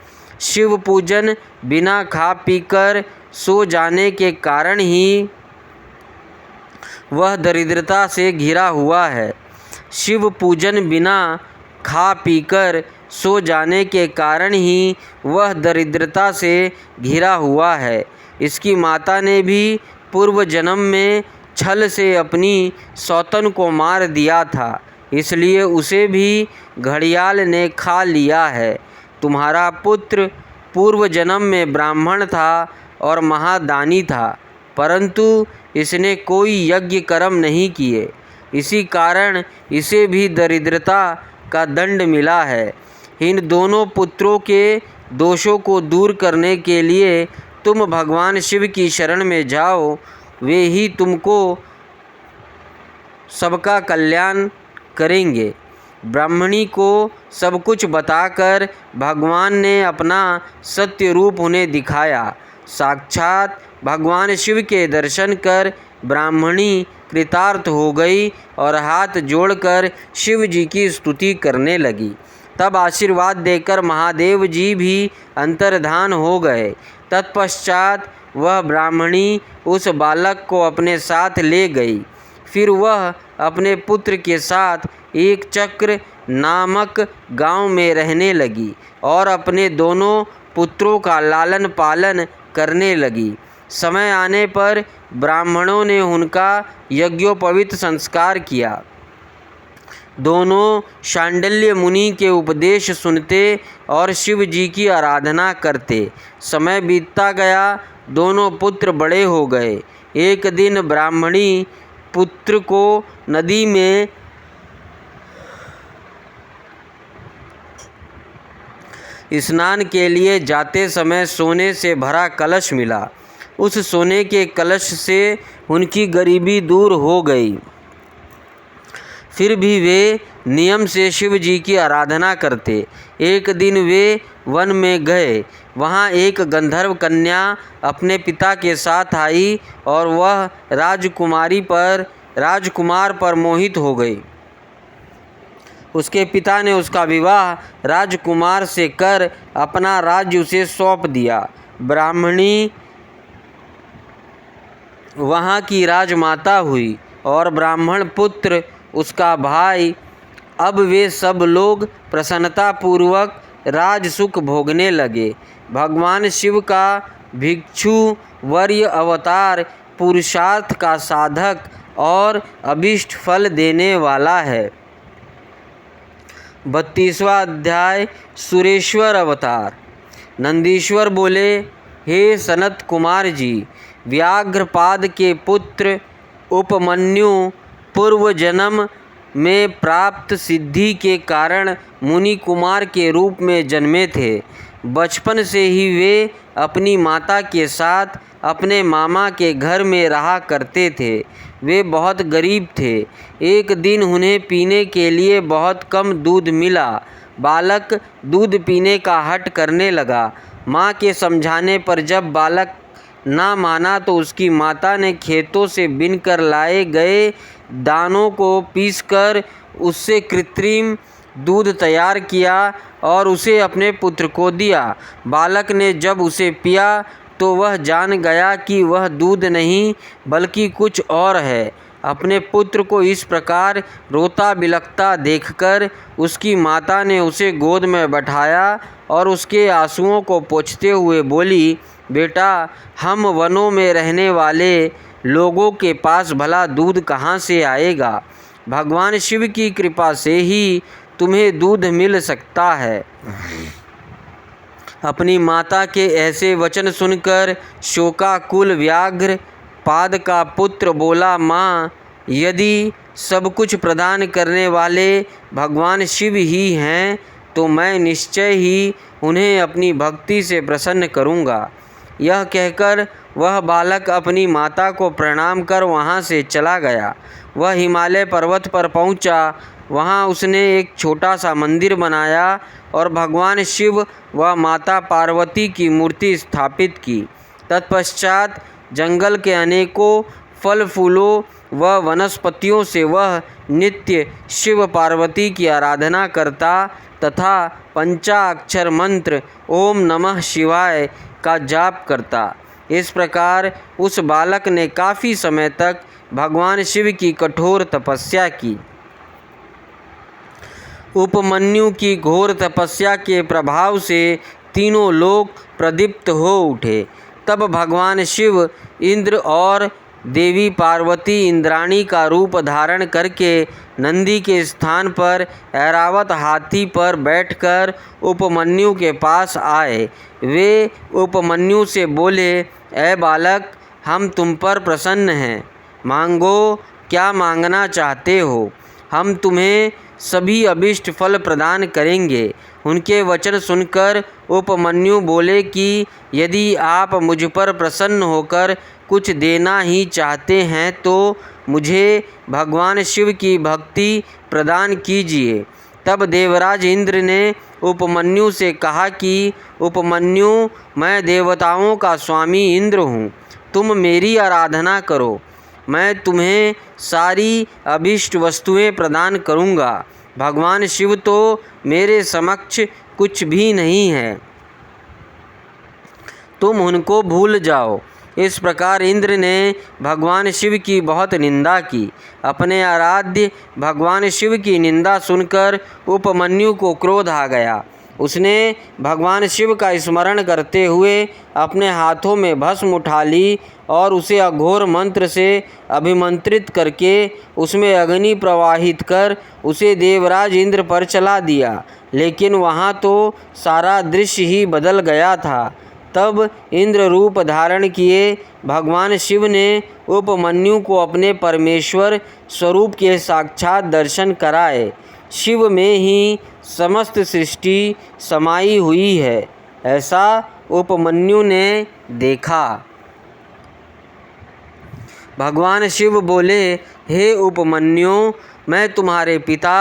[SPEAKER 1] शिव पूजन बिना खा पीकर सो जाने के कारण ही वह दरिद्रता से घिरा हुआ है। शिव पूजन बिना खा पीकर सो जाने के कारण ही वह दरिद्रता से घिरा हुआ है। इसकी माता ने भी पूर्व जन्म में छल से अपनी सौतन को मार दिया था, इसलिए उसे भी घड़ियाल ने खा लिया है। तुम्हारा पुत्र पूर्व जन्म में ब्राह्मण था और महादानी था, परंतु इसने कोई यज्ञ कर्म नहीं किए, इसी कारण इसे भी दरिद्रता का दंड मिला है। इन दोनों पुत्रों के दोषों को दूर करने के लिए तुम भगवान शिव की शरण में जाओ, वे ही तुमको सबका कल्याण करेंगे। ब्राह्मणी को सब कुछ बताकर भगवान ने अपना सत्य रूप उन्हें दिखाया। साक्षात भगवान शिव के दर्शन कर ब्राह्मणी कृतार्थ हो गई और हाथ जोड़कर शिव जी की स्तुति करने लगी। तब आशीर्वाद देकर महादेव जी भी अंतर्धान हो गए। तत्पश्चात वह ब्राह्मणी उस बालक को अपने साथ ले गई। फिर वह अपने पुत्र के साथ एक चक्र नामक गांव में रहने लगी और अपने दोनों पुत्रों का लालन पालन करने लगी। समय आने पर ब्राह्मणों ने उनका यज्ञोपवीत संस्कार किया। दोनों शांडिल्य मुनि के उपदेश सुनते और शिव जी की आराधना करते। समय बीतता गया, दोनों पुत्र बड़े हो गए। एक दिन ब्राह्मणी पुत्र को नदी में स्नान के लिए जाते समय सोने से भरा कलश मिला। उस सोने के कलश से उनकी गरीबी दूर हो गई। फिर भी वे नियम से शिव जी की आराधना करते। एक दिन वे वन में गए। वहाँ एक गंधर्व कन्या अपने पिता के साथ आई और वह राजकुमार पर मोहित हो गई। उसके पिता ने उसका विवाह राजकुमार से कर अपना राज्य उसे सौंप दिया। ब्राह्मणी वहाँ की राजमाता हुई और ब्राह्मण पुत्र उसका भाई। अब वे सब लोग प्रसन्नतापूर्वक राज सुख भोगने लगे। भगवान शिव का भिक्षु वर्य अवतार, पुरुषार्थ का साधक और अभिष्ट फल देने वाला है। 32वां अध्याय सुरेश्वर अवतार। नंदीश्वर बोले, हे सनत कुमार जी, व्याघ्रपाद के पुत्र उपमन्यु पूर्व जन्म में प्राप्त सिद्धि के कारण मुनि कुमार के रूप में जन्मे थे। बचपन से ही वे अपनी माता के साथ अपने मामा के घर में रहा करते थे। वे बहुत गरीब थे। एक दिन उन्हें पीने के लिए बहुत कम दूध मिला। बालक दूध पीने का हठ करने लगा। माँ के समझाने पर जब बालक ना माना तो उसकी माता ने खेतों से बीनकर लाए गए दानों को पीसकर उससे कृत्रिम दूध तैयार किया और उसे अपने पुत्र को दिया। बालक ने जब उसे पिया तो वह जान गया कि वह दूध नहीं बल्कि कुछ और है। अपने पुत्र को इस प्रकार रोता बिलखता देखकर उसकी माता ने उसे गोद में बैठाया और उसके आंसुओं को पोंछते हुए बोली, बेटा, हम वनों में रहने वाले लोगों के पास भला दूध कहाँ से आएगा? भगवान शिव की कृपा से ही तुम्हें दूध मिल सकता है। अपनी माता के ऐसे वचन सुनकर शोकाकुल व्याघ्र पाद का पुत्र बोला, माँ, यदि सब कुछ प्रदान करने वाले भगवान शिव ही हैं तो मैं निश्चय ही उन्हें अपनी भक्ति से प्रसन्न करूँगा। यह कहकर वह बालक अपनी माता को प्रणाम कर वहाँ से चला गया। वह हिमालय पर्वत पर पहुँचा। वहाँ उसने एक छोटा सा मंदिर बनाया और भगवान शिव व माता पार्वती की मूर्ति स्थापित की। तत्पश्चात जंगल के अनेकों फल फूलों व वनस्पतियों से वह नित्य शिव पार्वती की आराधना करता तथा पंचाक्षर मंत्र ओम नमः शिवाय का जाप करता। इस प्रकार उस बालक ने काफ़ी समय तक भगवान शिव की कठोर तपस्या की। उपमन्यु की घोर तपस्या के प्रभाव से तीनों लोक प्रदीप्त हो उठे। तब भगवान शिव इंद्र और देवी पार्वती इंद्राणी का रूप धारण करके नंदी के स्थान पर ऐरावत हाथी पर बैठकर उपमन्यु के पास आए। वे उपमन्यु से बोले, ऐ बालक, हम तुम पर प्रसन्न हैं। मांगो, क्या मांगना चाहते हो? हम तुम्हें सभी अभिष्ट फल प्रदान करेंगे। उनके वचन सुनकर उपमन्यु बोले कि यदि आप मुझ पर प्रसन्न होकर कुछ देना ही चाहते हैं तो मुझे भगवान शिव की भक्ति प्रदान कीजिए। तब देवराज इंद्र ने उपमन्यु से कहा कि उपमन्यु, मैं देवताओं का स्वामी इंद्र हूँ। तुम मेरी आराधना करो, मैं तुम्हें सारी अभिष्ट वस्तुएं प्रदान करूँगा। भगवान शिव तो मेरे समक्ष कुछ भी नहीं है, तुम उनको भूल जाओ। इस प्रकार इंद्र ने भगवान शिव की बहुत निंदा की। अपने आराध्य भगवान शिव की निंदा सुनकर उपमन्यु को क्रोध आ गया। उसने भगवान शिव का स्मरण करते हुए अपने हाथों में भस्म उठा ली और उसे अघोर मंत्र से अभिमंत्रित करके उसमें अग्नि प्रवाहित कर उसे देवराज इंद्र पर चला दिया। लेकिन वहाँ तो सारा दृश्य ही बदल गया था। तब इंद्र रूप धारण किए भगवान शिव ने उपमन्यु को अपने परमेश्वर स्वरूप के साक्षात दर्शन कराए। शिव में ही समस्त सृष्टि समाई हुई है, ऐसा उपमन्यु ने देखा। भगवान शिव बोले, हे उपमन्यु, मैं तुम्हारे पिता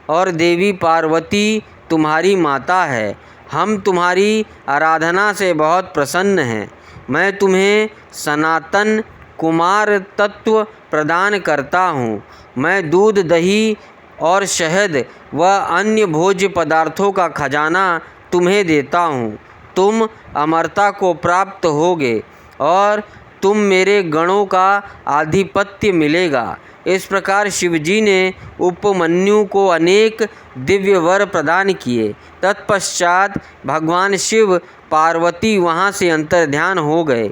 [SPEAKER 1] और देवी पार्वती तुम्हारी माता है। हम तुम्हारी आराधना से बहुत प्रसन्न हैं। मैं तुम्हें सनातन कुमार तत्व प्रदान करता हूँ। मैं दूध, दही और शहद व अन्य भोज्य पदार्थों का खजाना तुम्हें देता हूँ। तुम अमरता को प्राप्त होगे और तुम मेरे गणों का आधिपत्य मिलेगा। इस प्रकार शिवजी ने उपमन्यु को अनेक दिव्य वर प्रदान किए। तत्पश्चात भगवान शिव पार्वती वहाँ से अंतर्ध्यान हो गए।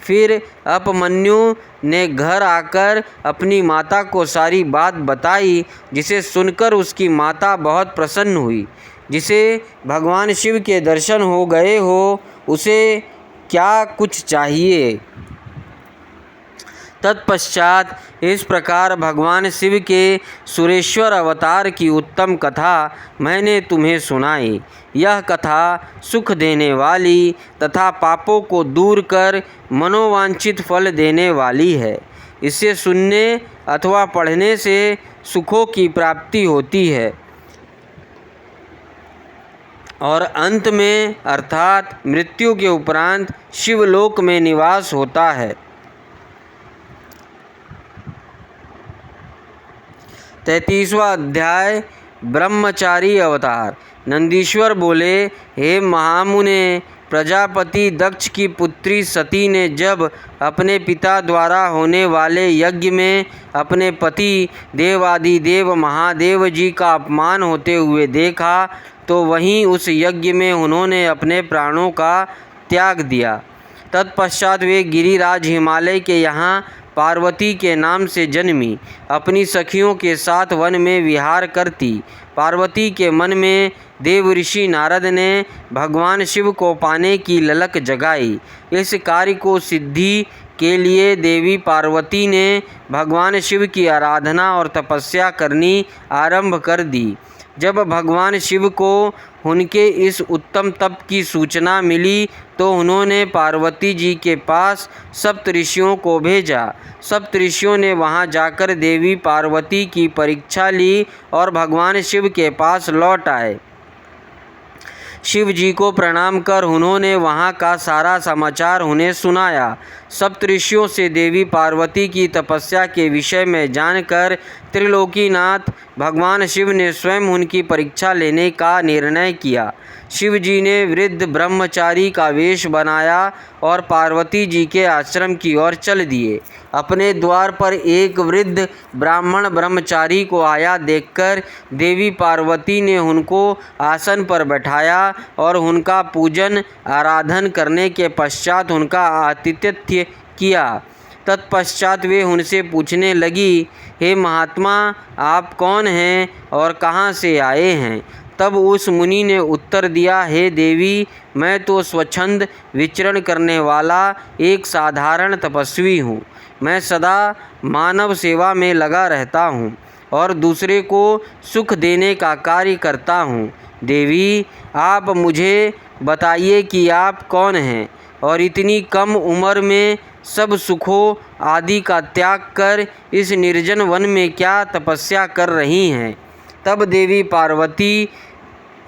[SPEAKER 1] फिर उपमन्यु ने घर आकर अपनी माता को सारी बात बताई, जिसे सुनकर उसकी माता बहुत प्रसन्न हुई। जिसे भगवान शिव के दर्शन हो गए हो, उसे क्या कुछ चाहिए। तत्पश्चात इस प्रकार भगवान शिव के सुरेश्वर अवतार की उत्तम कथा मैंने तुम्हें सुनाई। यह कथा सुख देने वाली तथा पापों को दूर कर मनोवांछित फल देने वाली है। इसे सुनने अथवा पढ़ने से सुखों की प्राप्ति होती है और अंत में अर्थात मृत्यु के उपरांत शिवलोक में निवास होता है। 33वां अध्याय ब्रह्मचारी अवतार। नंदीश्वर बोले, हे महामुने, प्रजापति दक्ष की पुत्री सती ने जब अपने पिता द्वारा होने वाले यज्ञ में अपने पति देवादिदेव महादेव जी का अपमान होते हुए देखा, तो वहीं उस यज्ञ में उन्होंने अपने प्राणों का त्याग दिया। तत्पश्चात वे गिरिराज हिमालय के यहाँ पार्वती के नाम से जन्मी अपनी सखियों के साथ वन में विहार करती। पार्वती के मन में देव ऋषि नारद ने भगवान शिव को पाने की ललक जगाई। इस कार्य को सिद्धि के लिए देवी पार्वती ने भगवान शिव की आराधना और तपस्या करनी आरंभ कर दी। जब भगवान शिव को उनके इस उत्तम तप की सूचना मिली, तो उन्होंने पार्वती जी के पास सप्तऋषियों को भेजा। सप्तऋषियों ने वहां जाकर देवी पार्वती की परीक्षा ली और भगवान शिव के पास लौट आए। शिव जी को प्रणाम कर उन्होंने वहाँ का सारा समाचार उन्हें सुनाया। सप्तऋषियों से देवी पार्वती की तपस्या के विषय में जानकर त्रिलोकीनाथ भगवान शिव ने स्वयं उनकी परीक्षा लेने का निर्णय किया। शिव जी ने वृद्ध ब्रह्मचारी का वेश बनाया और पार्वती जी के आश्रम की ओर चल दिए। अपने द्वार पर एक वृद्ध ब्राह्मण ब्रह्मचारी को आया देखकर देवी पार्वती ने उनको आसन पर बैठाया और उनका पूजन आराधन करने के पश्चात उनका आतिथ्य किया। तत्पश्चात वे उनसे पूछने लगी, हे महात्मा, आप कौन हैं और कहाँ से आए हैं। तब उस मुनि ने उत्तर दिया, हे देवी, मैं तो स्वच्छंद विचरण करने वाला एक साधारण तपस्वी हूँ। मैं सदा मानव सेवा में लगा रहता हूँ और दूसरे को सुख देने का कार्य करता हूँ। देवी, आप मुझे बताइए कि आप कौन हैं और इतनी कम उम्र में सब सुखों आदि का त्याग कर इस निर्जन वन में क्या तपस्या कर रही हैं। तब देवी पार्वती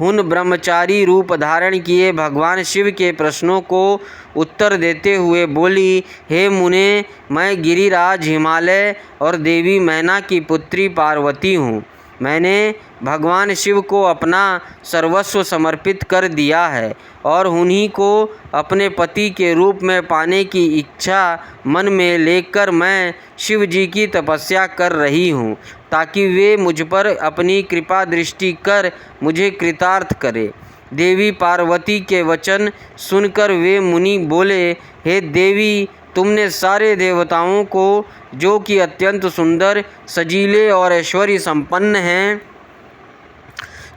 [SPEAKER 1] उन ब्रह्मचारी रूप धारण किए भगवान शिव के प्रश्नों को उत्तर देते हुए बोली, हे मुने, मैं गिरिराज हिमालय और देवी मैना की पुत्री पार्वती हूँ। मैंने भगवान शिव को अपना सर्वस्व समर्पित कर दिया है और उन्हीं को अपने पति के रूप में पाने की इच्छा मन में लेकर मैं शिव जी की तपस्या कर रही हूँ, ताकि वे मुझ पर अपनी कृपा दृष्टि कर मुझे कृतार्थ करे। देवी पार्वती के वचन सुनकर वे मुनि बोले, हे देवी, तुमने सारे देवताओं को, जो कि अत्यंत सुंदर, सजीले और ऐश्वर्य संपन्न हैं,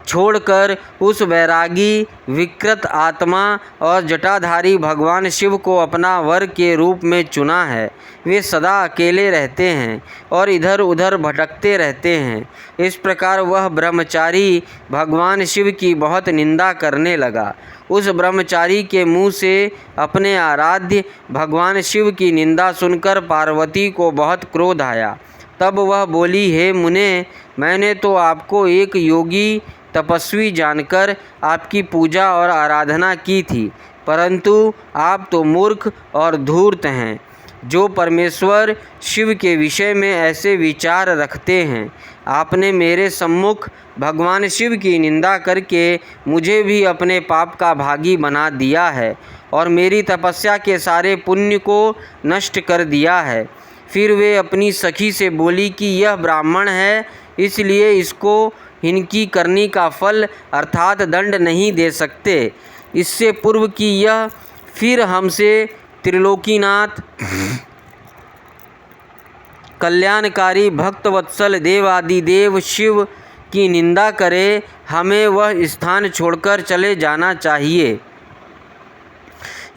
[SPEAKER 1] छोड़कर उस वैरागी, विकृत आत्मा और जटाधारी भगवान शिव को अपना वर के रूप में चुना है। वे सदा अकेले रहते हैं और इधर उधर भटकते रहते हैं। इस प्रकार वह ब्रह्मचारी भगवान शिव की बहुत निंदा करने लगा। उस ब्रह्मचारी के मुँह से अपने आराध्य भगवान शिव की निंदा सुनकर पार्वती को बहुत क्रोध आया। तब वह बोली, हे मुने, मैंने तो आपको एक योगी तपस्वी जानकर आपकी पूजा और आराधना की थी, परंतु आप तो मूर्ख और धूर्त हैं, जो परमेश्वर शिव के विषय में ऐसे विचार रखते हैं। आपने मेरे सम्मुख भगवान शिव की निंदा करके मुझे भी अपने पाप का भागी बना दिया है और मेरी तपस्या के सारे पुण्य को नष्ट कर दिया है। फिर वे अपनी सखी से बोली कि यह ब्राह्मण है, इसलिए इसको इनकी करनी का फल अर्थात दंड नहीं दे सकते। इससे पूर्व कि यह फिर हमसे त्रिलोकीनाथ, कल्याणकारी, भक्तवत्सल देवादिदेव शिव की निंदा करे, हमें वह स्थान छोड़कर चले जाना चाहिए।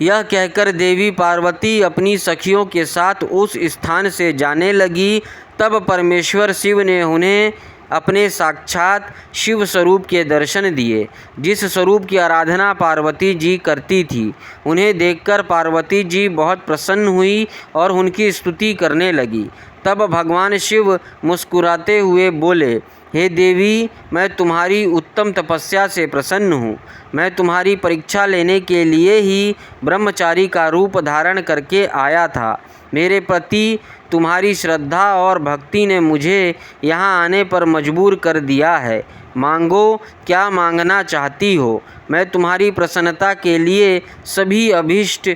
[SPEAKER 1] यह कहकर देवी पार्वती अपनी सखियों के साथ उस स्थान से जाने लगी। तब परमेश्वर शिव ने उन्हें अपने साक्षात शिव स्वरूप के दर्शन दिए, जिस स्वरूप की आराधना पार्वती जी करती थी। उन्हें देखकर पार्वती जी बहुत प्रसन्न हुई और उनकी स्तुति करने लगी। तब भगवान शिव मुस्कुराते हुए बोले, हे देवी, मैं तुम्हारी उत्तम तपस्या से प्रसन्न हूँ। मैं तुम्हारी परीक्षा लेने के लिए ही ब्रह्मचारी का रूप धारण करके आया था। मेरे प्रति तुम्हारी श्रद्धा और भक्ति ने मुझे यहाँ आने पर मजबूर कर दिया है। मांगो, क्या मांगना चाहती हो? मैं तुम्हारी प्रसन्नता के लिए सभी अभीष्ट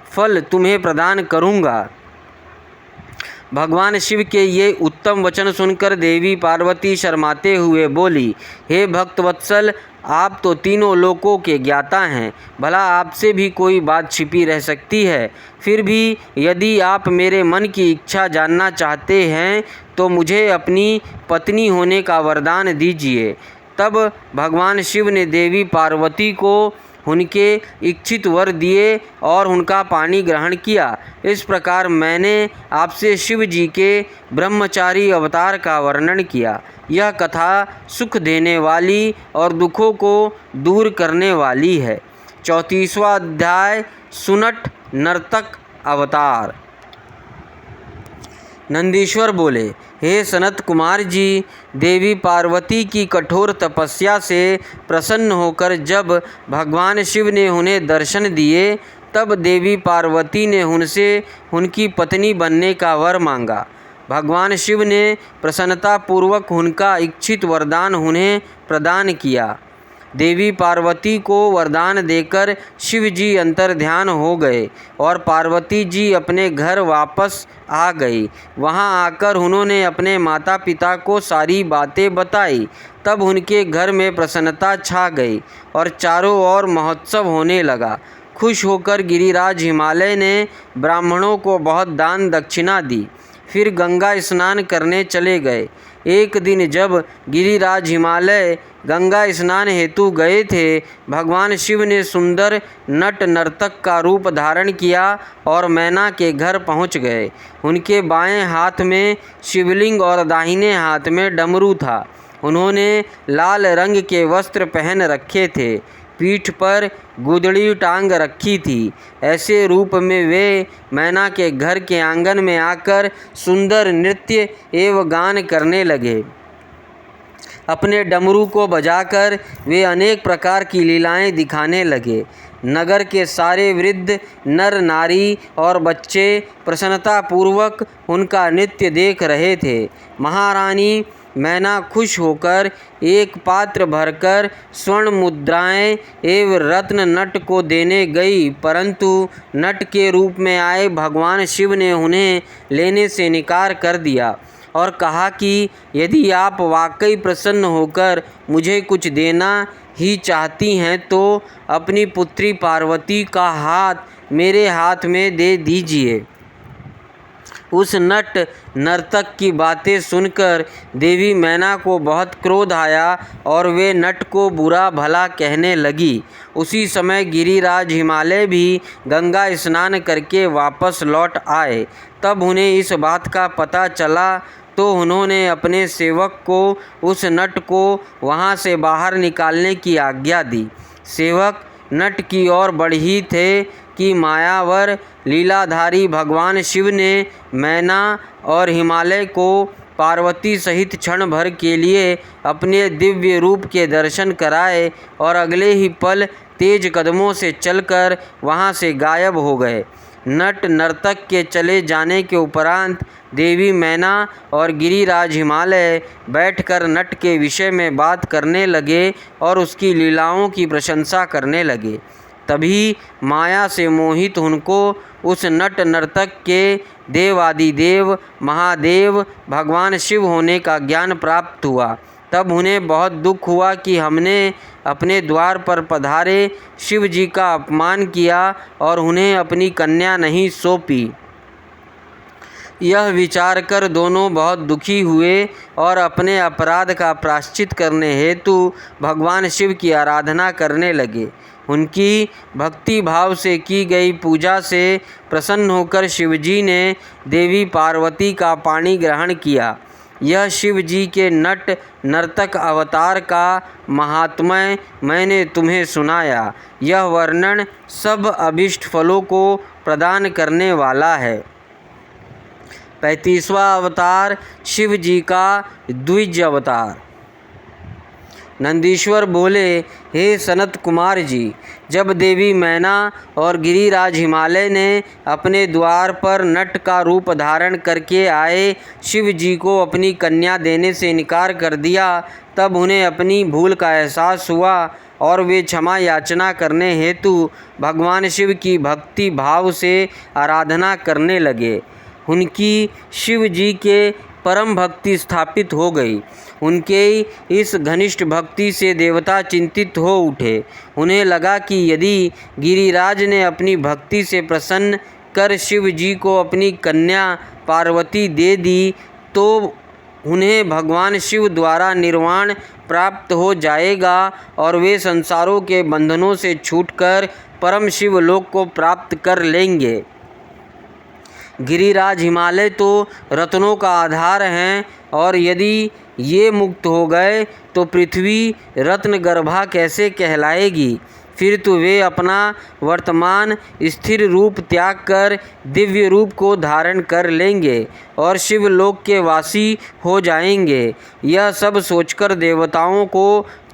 [SPEAKER 1] फल तुम्हें प्रदान करूँगा। भगवान शिव के ये उत्तम वचन सुनकर देवी पार्वती शर्माते हुए बोली, हे भक्तवत्सल, आप तो तीनों लोकों के ज्ञाता हैं। भला आपसे भी कोई बात छिपी रह सकती है? फिर भी यदि आप मेरे मन की इच्छा जानना चाहते हैं तो मुझे अपनी पत्नी होने का वरदान दीजिए। तब भगवान शिव ने देवी पार्वती को उनके इच्छित वर दिए और उनका पानी ग्रहण किया। इस प्रकार मैंने आपसे शिव जी के ब्रह्मचारी अवतार का वर्णन किया। यह कथा सुख देने वाली और दुखों को दूर करने वाली है। 34वां अध्याय, सुनट नर्तक अवतार। नंदीश्वर बोले, हे सनत कुमार जी, देवी पार्वती की कठोर तपस्या से प्रसन्न होकर जब भगवान शिव ने उन्हें दर्शन दिए, तब देवी पार्वती ने उनसे उनकी पत्नी बनने का वर मांगा। भगवान शिव ने प्रसन्नतापूर्वक उनका इच्छित वरदान उन्हें प्रदान किया। देवी पार्वती को वरदान देकर शिव जी अंतर ध्यान हो गए और पार्वती जी अपने घर वापस आ गई। वहां आकर उन्होंने अपने माता पिता को सारी बातें बताई। तब उनके घर में प्रसन्नता छा गई और चारों ओर महोत्सव होने लगा। खुश होकर गिरिराज हिमालय ने ब्राह्मणों को बहुत दान दक्षिणा दी, फिर गंगा स्नान करने चले गए। एक दिन जब गिरिराज हिमालय गंगा स्नान हेतु गए थे, भगवान शिव ने सुंदर नट नर्तक का रूप धारण किया और मैना के घर पहुंच गए। उनके बाएं हाथ में शिवलिंग और दाहिने हाथ में डमरू था। उन्होंने लाल रंग के वस्त्र पहन रखे थे, पीठ पर गुदड़ी टांग रखी थी। ऐसे रूप में वे मैना के घर के आंगन में आकर सुंदर नृत्य एवं गान करने लगे। अपने डमरू को बजाकर वे अनेक प्रकार की लीलाएं दिखाने लगे। नगर के सारे वृद्ध, नर नारी और बच्चे प्रसन्नतापूर्वक उनका नृत्य देख रहे थे। महारानी मैना खुश होकर एक पात्र भरकर स्वर्ण मुद्राएं एवं रत्न नट को देने गई, परंतु नट के रूप में आए भगवान शिव ने उन्हें लेने से इनकार कर दिया और कहा कि यदि आप वाकई प्रसन्न होकर मुझे कुछ देना ही चाहती हैं तो अपनी पुत्री पार्वती का हाथ मेरे हाथ में दे दीजिए। उस नट नर्तक की बातें सुनकर देवी मैना को बहुत क्रोध आया और वे नट को बुरा भला कहने लगी। उसी समय गिरिराज हिमालय भी गंगा स्नान करके वापस लौट आए। तब उन्हें इस बात का पता चला तो उन्होंने अपने सेवक को उस नट को वहां से बाहर निकालने की आज्ञा दी। सेवक नट की ओर बढ़ी थे कि मायावर लीलाधारी भगवान शिव ने मैना और हिमालय को पार्वती सहित क्षण भर के लिए अपने दिव्य रूप के दर्शन कराए और अगले ही पल तेज कदमों से चलकर वहां से गायब हो गए। नट नर्तक के चले जाने के उपरांत देवी मैना और गिरिराज हिमालय बैठकर नट के विषय में बात करने लगे और उसकी लीलाओं की प्रशंसा करने लगे। तभी माया से मोहित उनको उस नट नर्तक के देवादिदेव महादेव भगवान शिव होने का ज्ञान प्राप्त हुआ। तब उन्हें बहुत दुख हुआ कि हमने अपने द्वार पर पधारे शिव जी का अपमान किया और उन्हें अपनी कन्या नहीं सौंपी। यह विचार कर दोनों बहुत दुखी हुए और अपने अपराध का प्रायश्चित करने हेतु भगवान शिव की आराधना करने लगे। उनकी भक्ति भाव से की गई पूजा से प्रसन्न होकर शिवजी ने देवी पार्वती का पाणी ग्रहण किया। यह शिव जी के नट नर्तक अवतार का महात्म्य मैंने तुम्हें सुनाया। यह वर्णन सब अभिष्ट फलों को प्रदान करने वाला है। 35वां अवतार शिव जी का द्विज अवतार। नंदीश्वर बोले, हे सनत कुमार जी, जब देवी मैना और गिरिराज हिमालय ने अपने द्वार पर नट का रूप धारण करके आए शिव जी को अपनी कन्या देने से इनकार कर दिया, तब उन्हें अपनी भूल का एहसास हुआ और वे क्षमा याचना करने हेतु भगवान शिव की भक्ति भाव से आराधना करने लगे। उनकी शिव जी के परम भक्ति स्थापित हो गई। उनके इस घनिष्ठ भक्ति से देवता चिंतित हो उठे। उन्हें लगा कि यदि गिरिराज ने अपनी भक्ति से प्रसन्न कर शिव जी को अपनी कन्या पार्वती दे दी तो उन्हें भगवान शिव द्वारा निर्वाण प्राप्त हो जाएगा और वे संसारों के बंधनों से छूटकर परम शिव लोक को प्राप्त कर लेंगे। गिरिराज हिमालय तो रत्नों का आधार हैं और यदि ये मुक्त हो गए तो पृथ्वी रत्न गर्भा कैसे कहलाएगी। फिर तो वे अपना वर्तमान स्थिर रूप त्याग कर दिव्य रूप को धारण कर लेंगे और शिवलोक के वासी हो जाएंगे। यह सब सोचकर देवताओं को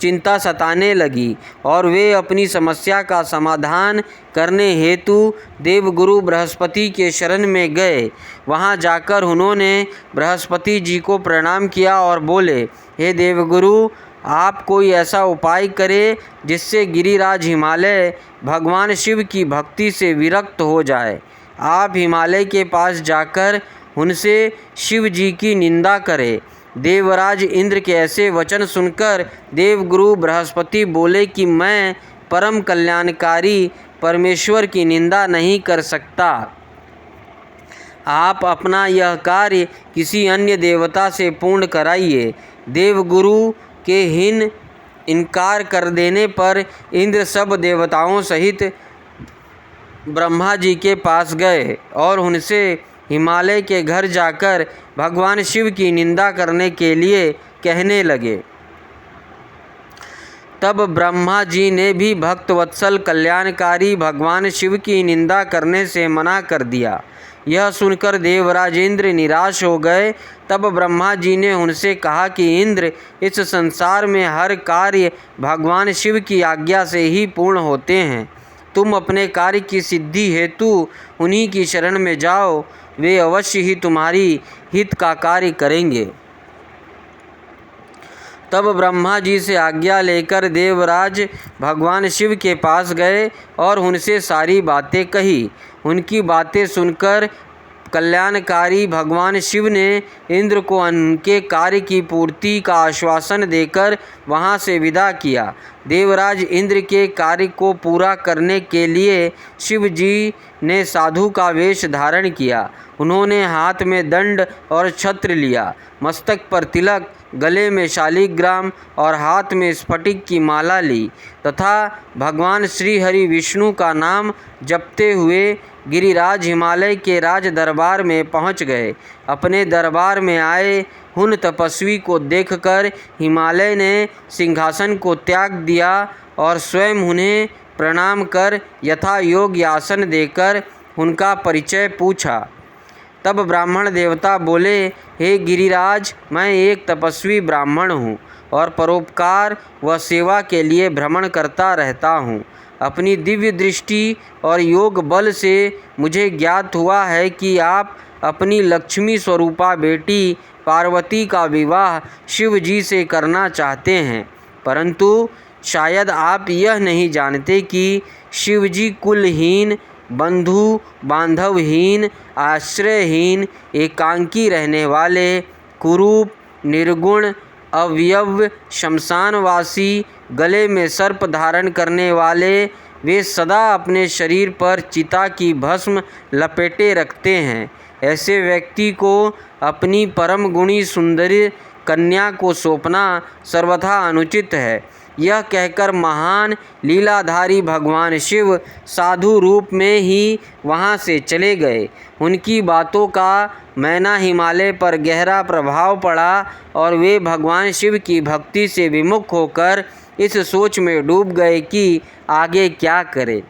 [SPEAKER 1] चिंता सताने लगी और वे अपनी समस्या का समाधान करने हेतु देवगुरु बृहस्पति के शरण में गए। वहां जाकर उन्होंने बृहस्पति जी को प्रणाम किया और बोले, हे देवगुरु, आप कोई ऐसा उपाय करें जिससे गिरिराज हिमालय भगवान शिव की भक्ति से विरक्त हो जाए। आप हिमालय के पास जाकर उनसे शिव जी की निंदा करें। देवराज इंद्र के ऐसे वचन सुनकर देवगुरु बृहस्पति बोले कि मैं परम कल्याणकारी परमेश्वर की निंदा नहीं कर सकता। आप अपना यह कार्य किसी अन्य देवता से पूर्ण कराइए। देवगुरु के इनकार कर देने पर इंद्र सब देवताओं सहित ब्रह्मा जी के पास गए और उनसे हिमालय के घर जाकर भगवान शिव की निंदा करने के लिए कहने लगे। तब ब्रह्मा जी ने भी भक्तवत्सल कल्याणकारी भगवान शिव की निंदा करने से मना कर दिया। यह सुनकर देवराज इंद्र निराश हो गए। तब ब्रह्मा जी ने उनसे कहा कि इंद्र, इस संसार में हर कार्य भगवान शिव की आज्ञा से ही पूर्ण होते हैं। तुम अपने कार्य की सिद्धि हेतु उन्हीं की शरण में जाओ, वे अवश्य ही तुम्हारी हित का कार्य करेंगे। तब ब्रह्मा जी से आज्ञा लेकर देवराज भगवान शिव के पास गए और उनसे सारी बातें कही। उनकी बातें सुनकर कल्याणकारी भगवान शिव ने इंद्र को उनके कार्य की पूर्ति का आश्वासन देकर वहां से विदा किया। देवराज इंद्र के कार्य को पूरा करने के लिए शिव जी ने साधु का वेश धारण किया। उन्होंने हाथ में दंड और छत्र लिया, मस्तक पर तिलक, गले में शालिग्राम और हाथ में स्फटिक की माला ली तथा भगवान श्री हरि विष्णु का नाम जपते हुए गिरिराज हिमालय के राज दरबार में पहुंच गए। अपने दरबार में आए उन तपस्वी को देखकर हिमालय ने सिंहासन को त्याग दिया और स्वयं उन्हें प्रणाम कर यथा योग्य आसन देकर उनका परिचय पूछा। तब ब्राह्मण देवता बोले, हे गिरिराज, मैं एक तपस्वी ब्राह्मण हूँ और परोपकार व सेवा के लिए भ्रमण करता रहता हूँ। अपनी दिव्य दृष्टि और योग बल से मुझे ज्ञात हुआ है कि आप अपनी लक्ष्मी स्वरूपा बेटी पार्वती का विवाह शिव जी से करना चाहते हैं, परंतु शायद आप यह नहीं जानते कि शिव जी कुलहीन, बंधु बांधवहीन, आश्रयहीन, एकांकी रहने वाले, कुरूप, निर्गुण, अवयव, शमशानवासी, गले में सर्प धारण करने वाले, वे सदा अपने शरीर पर चिता की भस्म लपेटे रखते हैं। ऐसे व्यक्ति को अपनी परम गुणी सुंदरी कन्या को सौंपना सर्वथा अनुचित है। यह कहकर महान लीलाधारी भगवान शिव साधु रूप में ही वहाँ से चले गए। उनकी बातों का मैना हिमालय पर गहरा प्रभाव पड़ा और वे भगवान शिव की भक्ति से विमुख होकर इस सोच में डूब गए कि आगे क्या करें।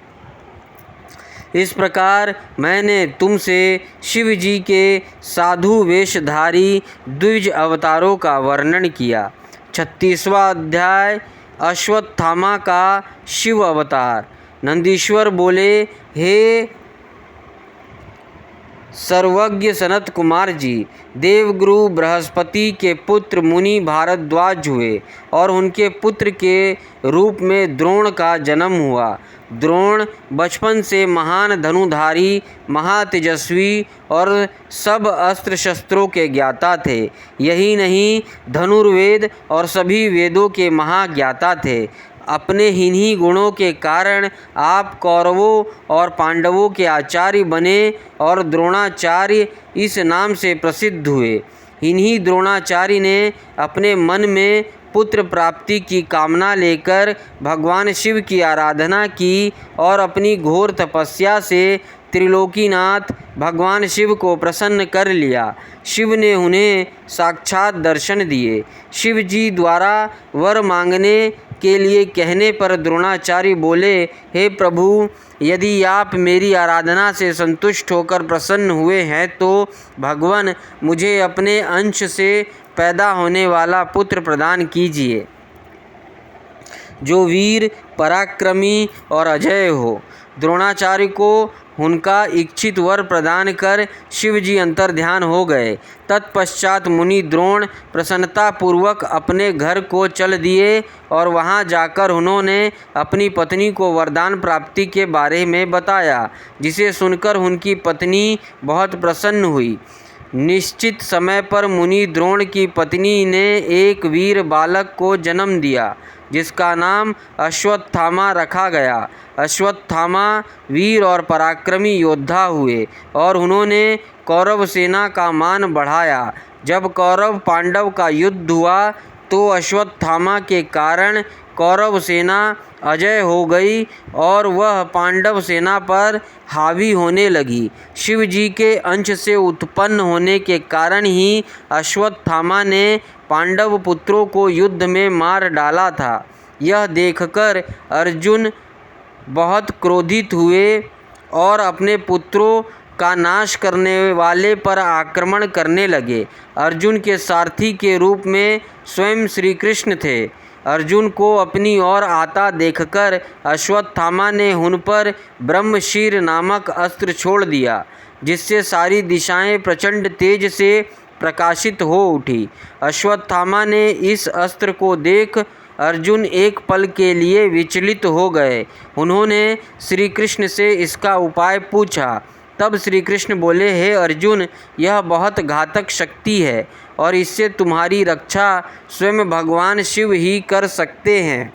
[SPEAKER 1] इस प्रकार मैंने तुमसे शिव जी के साधु वेशधारी द्विज अवतारों का वर्णन किया। 36वां अध्याय अश्वत्थामा का शिव अवतार। नंदीश्वर बोले, हे सर्वज्ञ सनत कुमार जी, देवगुरु बृहस्पति के पुत्र मुनि भारद्वाज हुए और उनके पुत्र के रूप में द्रोण का जन्म हुआ। द्रोण बचपन से महान धनुधारी, महातेजस्वी और सब अस्त्र शस्त्रों के ज्ञाता थे। यही नहीं, धनुर्वेद और सभी वेदों के महाज्ञाता थे। अपने इन्हीं गुणों के कारण आप कौरवों और पांडवों के आचार्य बने और द्रोणाचार्य इस नाम से प्रसिद्ध हुए। इन्हीं द्रोणाचार्य ने अपने मन में पुत्र प्राप्ति की कामना लेकर भगवान शिव की आराधना की और अपनी घोर तपस्या से त्रिलोकीनाथ भगवान शिव को प्रसन्न कर लिया। शिव ने उन्हें साक्षात दर्शन दिए। शिव जी द्वारा वर मांगने के लिए कहने पर द्रोणाचार्य बोले, हे प्रभु, यदि आप मेरी आराधना से संतुष्ट होकर प्रसन्न हुए हैं तो भगवान मुझे अपने अंश से पैदा होने वाला पुत्र प्रदान कीजिए, जो वीर, पराक्रमी और अजय हो। द्रोणाचार्य को उनका इच्छित वर प्रदान कर शिवजी अंतर्ध्यान हो गए। तत्पश्चात मुनि द्रोण प्रसन्नतापूर्वक अपने घर को चल दिए और वहां जाकर उन्होंने अपनी पत्नी को वरदान प्राप्ति के बारे में बताया, जिसे सुनकर उनकी पत्नी बहुत प्रसन्न हुई। निश्चित समय पर मुनि द्रोण की पत्नी ने एक वीर बालक को जन्म दिया, जिसका नाम अश्वत्थामा रखा गया। अश्वत्थामा वीर और पराक्रमी योद्धा हुए और उन्होंने कौरव सेना का मान बढ़ाया। जब कौरव पांडव का युद्ध हुआ तो अश्वत्थामा के कारण कौरव सेना अजय हो गई और वह पांडव सेना पर हावी होने लगी। शिव जी के अंश से उत्पन्न होने के कारण ही अश्वत्थामा ने पांडव पुत्रों को युद्ध में मार डाला था। यह देखकर अर्जुन बहुत क्रोधित हुए और अपने पुत्रों का नाश करने वाले पर आक्रमण करने लगे। अर्जुन के सारथी के रूप में स्वयं श्री कृष्ण थे। अर्जुन को अपनी ओर आता देखकर अश्वत्थामा ने उन पर ब्रह्मशीर नामक अस्त्र छोड़ दिया, जिससे सारी दिशाएं प्रचंड तेज से प्रकाशित हो उठी। अश्वत्थामा ने इस अस्त्र को देख अर्जुन एक पल के लिए विचलित हो गए। उन्होंने श्री कृष्ण से इसका उपाय पूछा। तब श्री कृष्ण बोले, हे अर्जुन, यह बहुत घातक शक्ति है और इससे तुम्हारी रक्षा स्वयं भगवान शिव ही कर सकते हैं।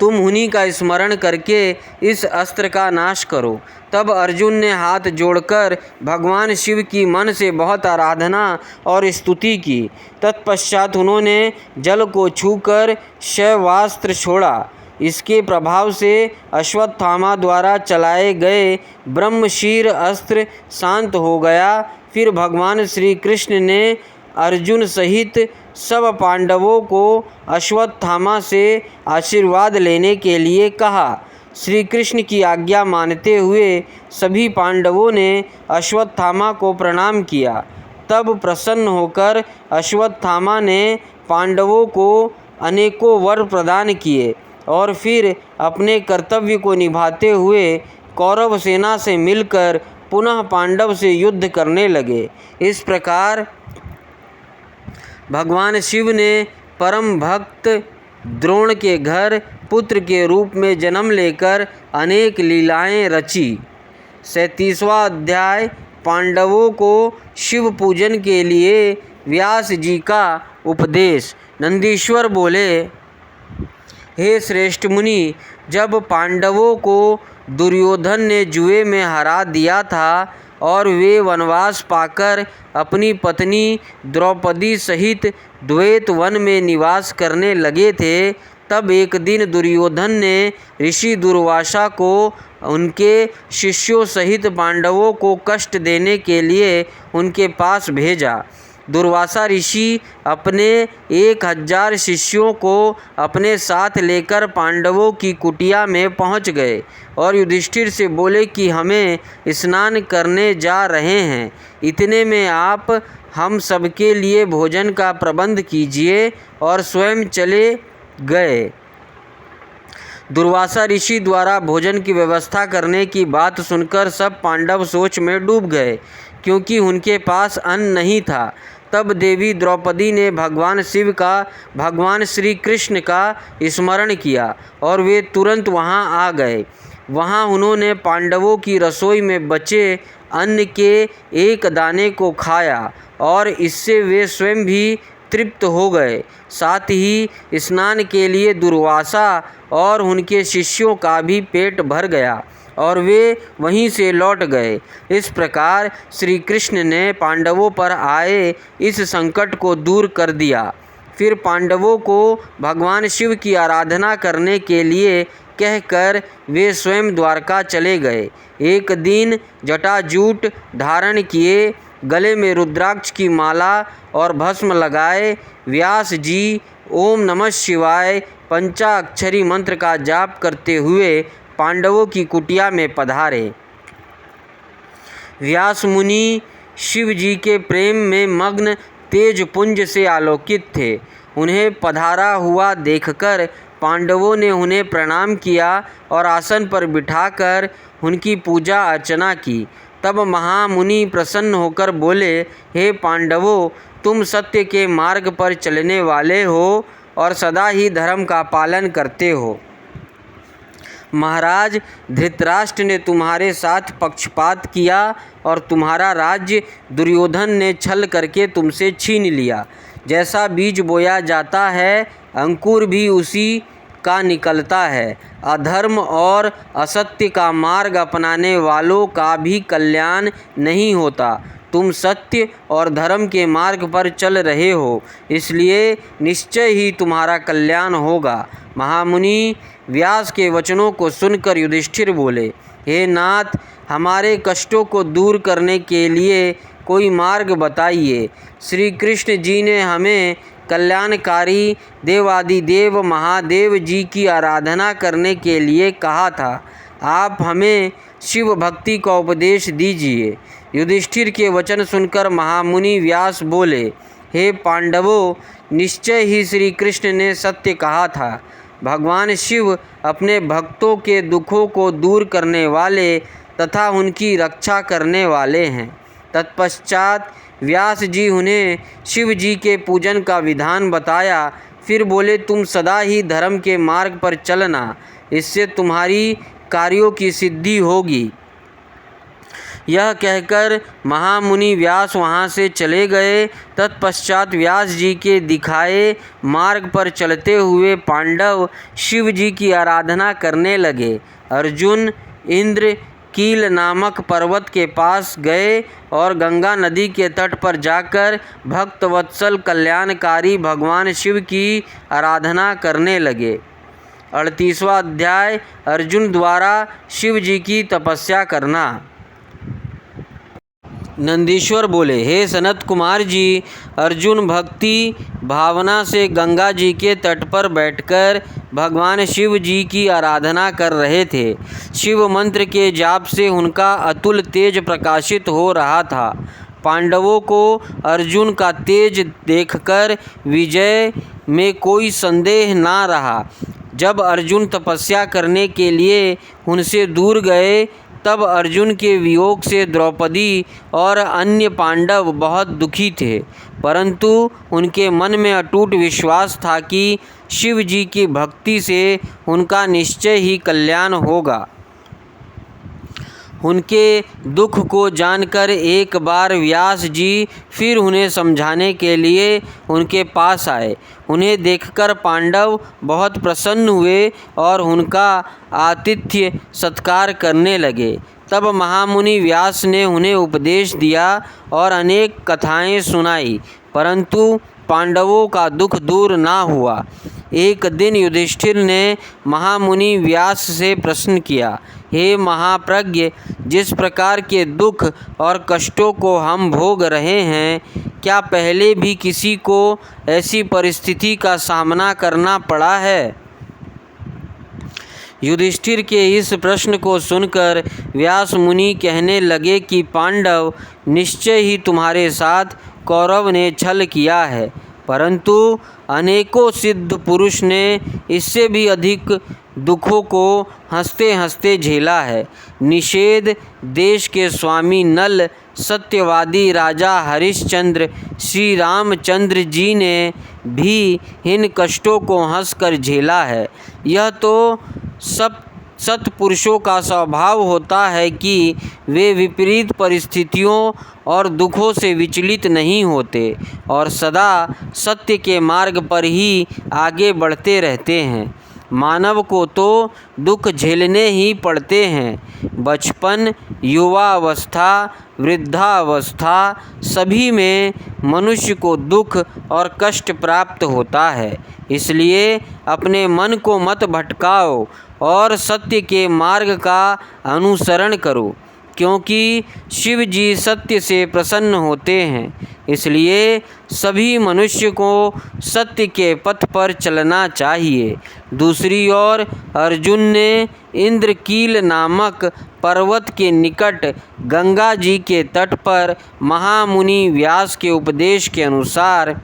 [SPEAKER 1] तुम उन्हीं का स्मरण करके इस अस्त्र का नाश करो। तब अर्जुन ने हाथ जोड़कर भगवान शिव की मन से बहुत आराधना और स्तुति की। तत्पश्चात उन्होंने जल को छूकर शैवास्त्र छोड़ा। इसके प्रभाव से अश्वत्थामा द्वारा चलाए गए ब्रह्मशीर अस्त्र शांत हो गया। फिर भगवान श्री कृष्ण ने अर्जुन सहित सब पांडवों को अश्वत्थामा से आशीर्वाद लेने के लिए कहा। श्री कृष्ण की आज्ञा मानते हुए सभी पांडवों ने अश्वत्थामा को प्रणाम किया। तब प्रसन्न होकर अश्वत्थामा ने पांडवों को अनेकों वर प्रदान किए और फिर अपने कर्तव्य को निभाते हुए कौरव सेना से मिलकर पुनः पांडव से युद्ध करने लगे। इस प्रकार भगवान शिव ने परम भक्त द्रोण के घर पुत्र के रूप में जन्म लेकर अनेक लीलाएं रची। 37वां अध्याय पांडवों को शिव पूजन के लिए व्यास जी का उपदेश। नंदीश्वर बोले, हे श्रेष्ठ मुनि, जब पांडवों को दुर्योधन ने जुए में हरा दिया था और वे वनवास पाकर अपनी पत्नी द्रौपदी सहित द्वैत वन में निवास करने लगे थे, तब एक दिन दुर्योधन ने ऋषि दुर्वासा को उनके शिष्यों सहित पांडवों को कष्ट देने के लिए उनके पास भेजा। दुर्वासा ऋषि अपने 1000 शिष्यों को अपने साथ लेकर पांडवों की कुटिया में पहुंच गए और युधिष्ठिर से बोले कि हमें स्नान करने जा रहे हैं, इतने में आप हम सबके लिए भोजन का प्रबंध कीजिए और स्वयं चले गए। दुर्वासा ऋषि द्वारा भोजन की व्यवस्था करने की बात सुनकर सब पांडव सोच में डूब गए, क्योंकि उनके पास अन्न नहीं था। तब देवी द्रौपदी ने भगवान शिव का, भगवान श्री कृष्ण का स्मरण किया और वे तुरंत वहां आ गए। वहां उन्होंने पांडवों की रसोई में बचे अन्न के एक दाने को खाया और इससे वे स्वयं भी तृप्त हो गए। साथ ही स्नान के लिए दुर्वासा और उनके शिष्यों का भी पेट भर गया और वे वहीं से लौट गए। इस प्रकार श्री कृष्ण ने पांडवों पर आए इस संकट को दूर कर दिया। फिर पांडवों को भगवान शिव की आराधना करने के लिए कहकर वे स्वयं द्वारका चले गए। एक दिन जटाजूट धारण किए, गले में रुद्राक्ष की माला और भस्म लगाए, व्यास जी ओम नमः शिवाय पंचाक्षरी मंत्र का जाप करते हुए पांडवों की कुटिया में पधारे। व्यास मुनि शिव जी के प्रेम में मग्न तेज पुंज से आलोकित थे। उन्हें पधारा हुआ देखकर पांडवों ने उन्हें प्रणाम किया और आसन पर बिठाकर उनकी पूजा अर्चना की। तब महामुनि प्रसन्न होकर बोले, हे पांडवों, तुम सत्य के मार्ग पर चलने वाले हो और सदा ही धर्म का पालन करते हो। महाराज धृतराष्ट्र ने तुम्हारे साथ पक्षपात किया और तुम्हारा राज्य दुर्योधन ने छल करके तुमसे छीन लिया। जैसा बीज बोया जाता है, अंकुर भी उसी का निकलता है। अधर्म और असत्य का मार्ग अपनाने वालों का भी कल्याण नहीं होता। तुम सत्य और धर्म के मार्ग पर चल रहे हो, इसलिए निश्चय ही तुम्हारा कल्याण होगा। महामुनि व्यास के वचनों को सुनकर युधिष्ठिर बोले, हे नाथ, हमारे कष्टों को दूर करने के लिए कोई मार्ग बताइए। श्री कृष्ण जी ने हमें कल्याणकारी देवादिदेव महादेव जी की आराधना करने के लिए कहा था। आप हमें शिव भक्ति का उपदेश दीजिए। युधिष्ठिर के वचन सुनकर महामुनि व्यास बोले, हे पांडवों, निश्चय ही श्री कृष्ण ने सत्य कहा था। भगवान शिव अपने भक्तों के दुखों को दूर करने वाले तथा उनकी रक्षा करने वाले हैं। तत्पश्चात व्यास जी उन्हें शिव जी के पूजन का विधान बताया। फिर बोले, तुम सदा ही धर्म के मार्ग पर चलना, इससे तुम्हारी कार्यों की सिद्धि होगी। यह कहकर महामुनि व्यास वहाँ से चले गए। तत्पश्चात व्यास जी के दिखाए मार्ग पर चलते हुए पांडव शिव जी की आराधना करने लगे। अर्जुन इंद्र कील नामक पर्वत के पास गए और गंगा नदी के तट पर जाकर भक्तवत्सल कल्याणकारी भगवान शिव की आराधना करने लगे। 38वां अध्याय अर्जुन द्वारा शिव जी की तपस्या करना। नंदीश्वर बोले, हे सनत कुमार जी, अर्जुन भक्ति भावना से गंगा जी के तट पर बैठकर भगवान शिव जी की आराधना कर रहे थे। शिव मंत्र के जाप से उनका अतुल तेज प्रकाशित हो रहा था। पांडवों को अर्जुन का तेज देखकर विजय में कोई संदेह ना रहा। जब अर्जुन तपस्या करने के लिए उनसे दूर गए, तब अर्जुन के वियोग से द्रौपदी और अन्य पांडव बहुत दुखी थे, परंतु उनके मन में अटूट विश्वास था कि शिव जी की भक्ति से उनका निश्चय ही कल्याण होगा। उनके दुख को जानकर एक बार व्यास जी फिर उन्हें समझाने के लिए उनके पास आए। उन्हें देखकर पांडव बहुत प्रसन्न हुए और उनका आतिथ्य सत्कार करने लगे। तब महामुनि व्यास ने उन्हें उपदेश दिया और अनेक कथाएं सुनाई, परंतु पांडवों का दुख दूर ना हुआ। एक दिन युधिष्ठिर ने महामुनि व्यास से प्रश्न किया, हे महाप्रज्ञ, जिस प्रकार के दुख और कष्टों को हम भोग रहे हैं, क्या पहले भी किसी को ऐसी परिस्थिति का सामना करना पड़ा है? युधिष्ठिर के इस प्रश्न को सुनकर व्यास मुनि कहने लगे कि पांडव, निश्चय ही तुम्हारे साथ कौरव ने छल किया है, परंतु अनेकों सिद्ध पुरुष ने इससे भी अधिक दुखों को हंसते हंसते झेला है। निषेध देश के स्वामी नल, सत्यवादी राजा हरिश्चंद्र, श्री रामचंद्र जी ने भी इन कष्टों को हंसकर झेला है। यह तो सब सत्पुरुषों का स्वभाव होता है कि वे विपरीत परिस्थितियों और दुखों से विचलित नहीं होते और सदा सत्य के मार्ग पर ही आगे बढ़ते रहते हैं। मानव को तो दुख झेलने ही पड़ते हैं। बचपन, युवावस्था, वृद्धावस्था सभी में मनुष्य को दुख और कष्ट प्राप्त होता है। इसलिए अपने मन को मत भटकाओ और सत्य के मार्ग का अनुसरण करो, क्योंकि शिव जी सत्य से प्रसन्न होते हैं। इसलिए सभी मनुष्य को सत्य के पथ पर चलना चाहिए। दूसरी ओर अर्जुन ने इंद्रकील नामक पर्वत के निकट गंगा जी के तट पर महामुनि व्यास के उपदेश के अनुसार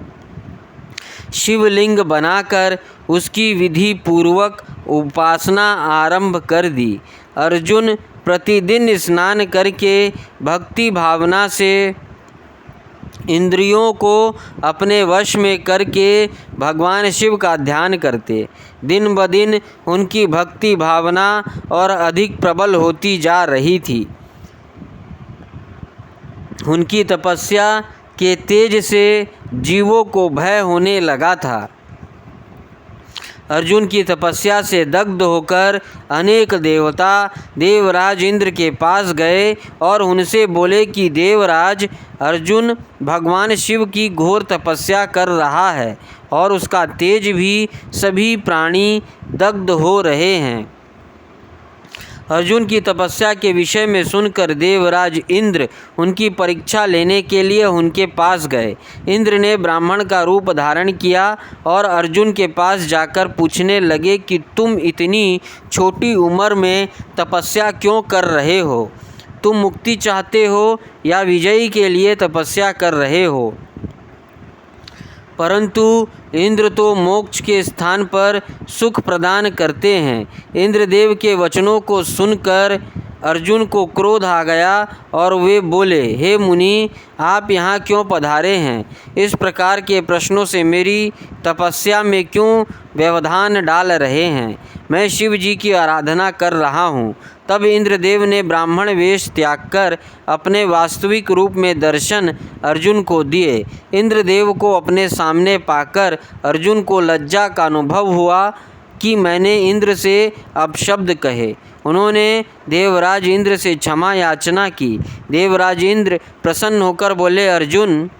[SPEAKER 1] शिवलिंग बनाकर उसकी विधि पूर्वक उपासना आरंभ कर दी। अर्जुन प्रतिदिन स्नान करके भक्ति भावना से इंद्रियों को अपने वश में करके भगवान शिव का ध्यान करते। दिन ब दिन उनकी भक्ति भावना और अधिक प्रबल होती जा रही थी। उनकी तपस्या के तेज से जीवों को भय होने लगा था। अर्जुन की तपस्या से दग्ध होकर अनेक देवता देवराज इंद्र के पास गए और उनसे बोले कि देवराज, अर्जुन भगवान शिव की घोर तपस्या कर रहा है और उसका तेज भी सभी प्राणी दग्ध हो रहे हैं। अर्जुन की तपस्या के विषय में सुनकर देवराज इंद्र उनकी परीक्षा लेने के लिए उनके पास गए। इंद्र ने ब्राह्मण का रूप धारण किया और अर्जुन के पास जाकर पूछने लगे कि तुम इतनी छोटी उम्र में तपस्या क्यों कर रहे हो? तुम मुक्ति चाहते हो या विजयी के लिए तपस्या कर रहे हो? परंतु इंद्र तो मोक्ष के स्थान पर सुख प्रदान करते हैं। इंद्रदेव के वचनों को सुनकर अर्जुन को क्रोध आ गया और वे बोले, हे मुनि, आप यहाँ क्यों पधारे हैं? इस प्रकार के प्रश्नों से मेरी तपस्या में क्यों व्यवधान डाल रहे हैं? मैं शिव जी की आराधना कर रहा हूँ। तब इंद्रदेव ने ब्राह्मण वेश त्याग कर अपने वास्तविक रूप में दर्शन अर्जुन को दिए। इंद्रदेव को अपने सामने पाकर अर्जुन को लज्जा का अनुभव हुआ कि मैंने इंद्र से अपशब्द कहे। उन्होंने देवराज इंद्र से क्षमा याचना की। देवराज इंद्र प्रसन्न होकर बोले, अर्जुन,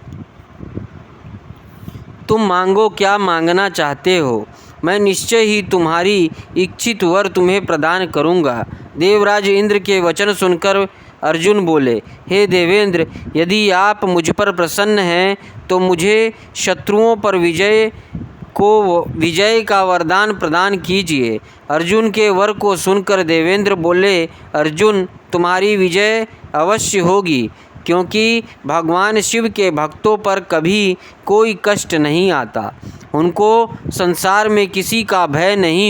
[SPEAKER 1] तुम मांगो, क्या मांगना चाहते हो? मैं निश्चय ही तुम्हारी इच्छित वर तुम्हें प्रदान करूँगा। देवराज इंद्र के वचन सुनकर अर्जुन बोले, हे देवेंद्र, यदि आप मुझ पर प्रसन्न हैं तो मुझे शत्रुओं पर विजय का वरदान प्रदान कीजिए। अर्जुन के वर को सुनकर देवेंद्र बोले, अर्जुन, तुम्हारी विजय अवश्य होगी, क्योंकि भगवान शिव के भक्तों पर कभी कोई कष्ट नहीं आता। उनको संसार में किसी का भय नहीं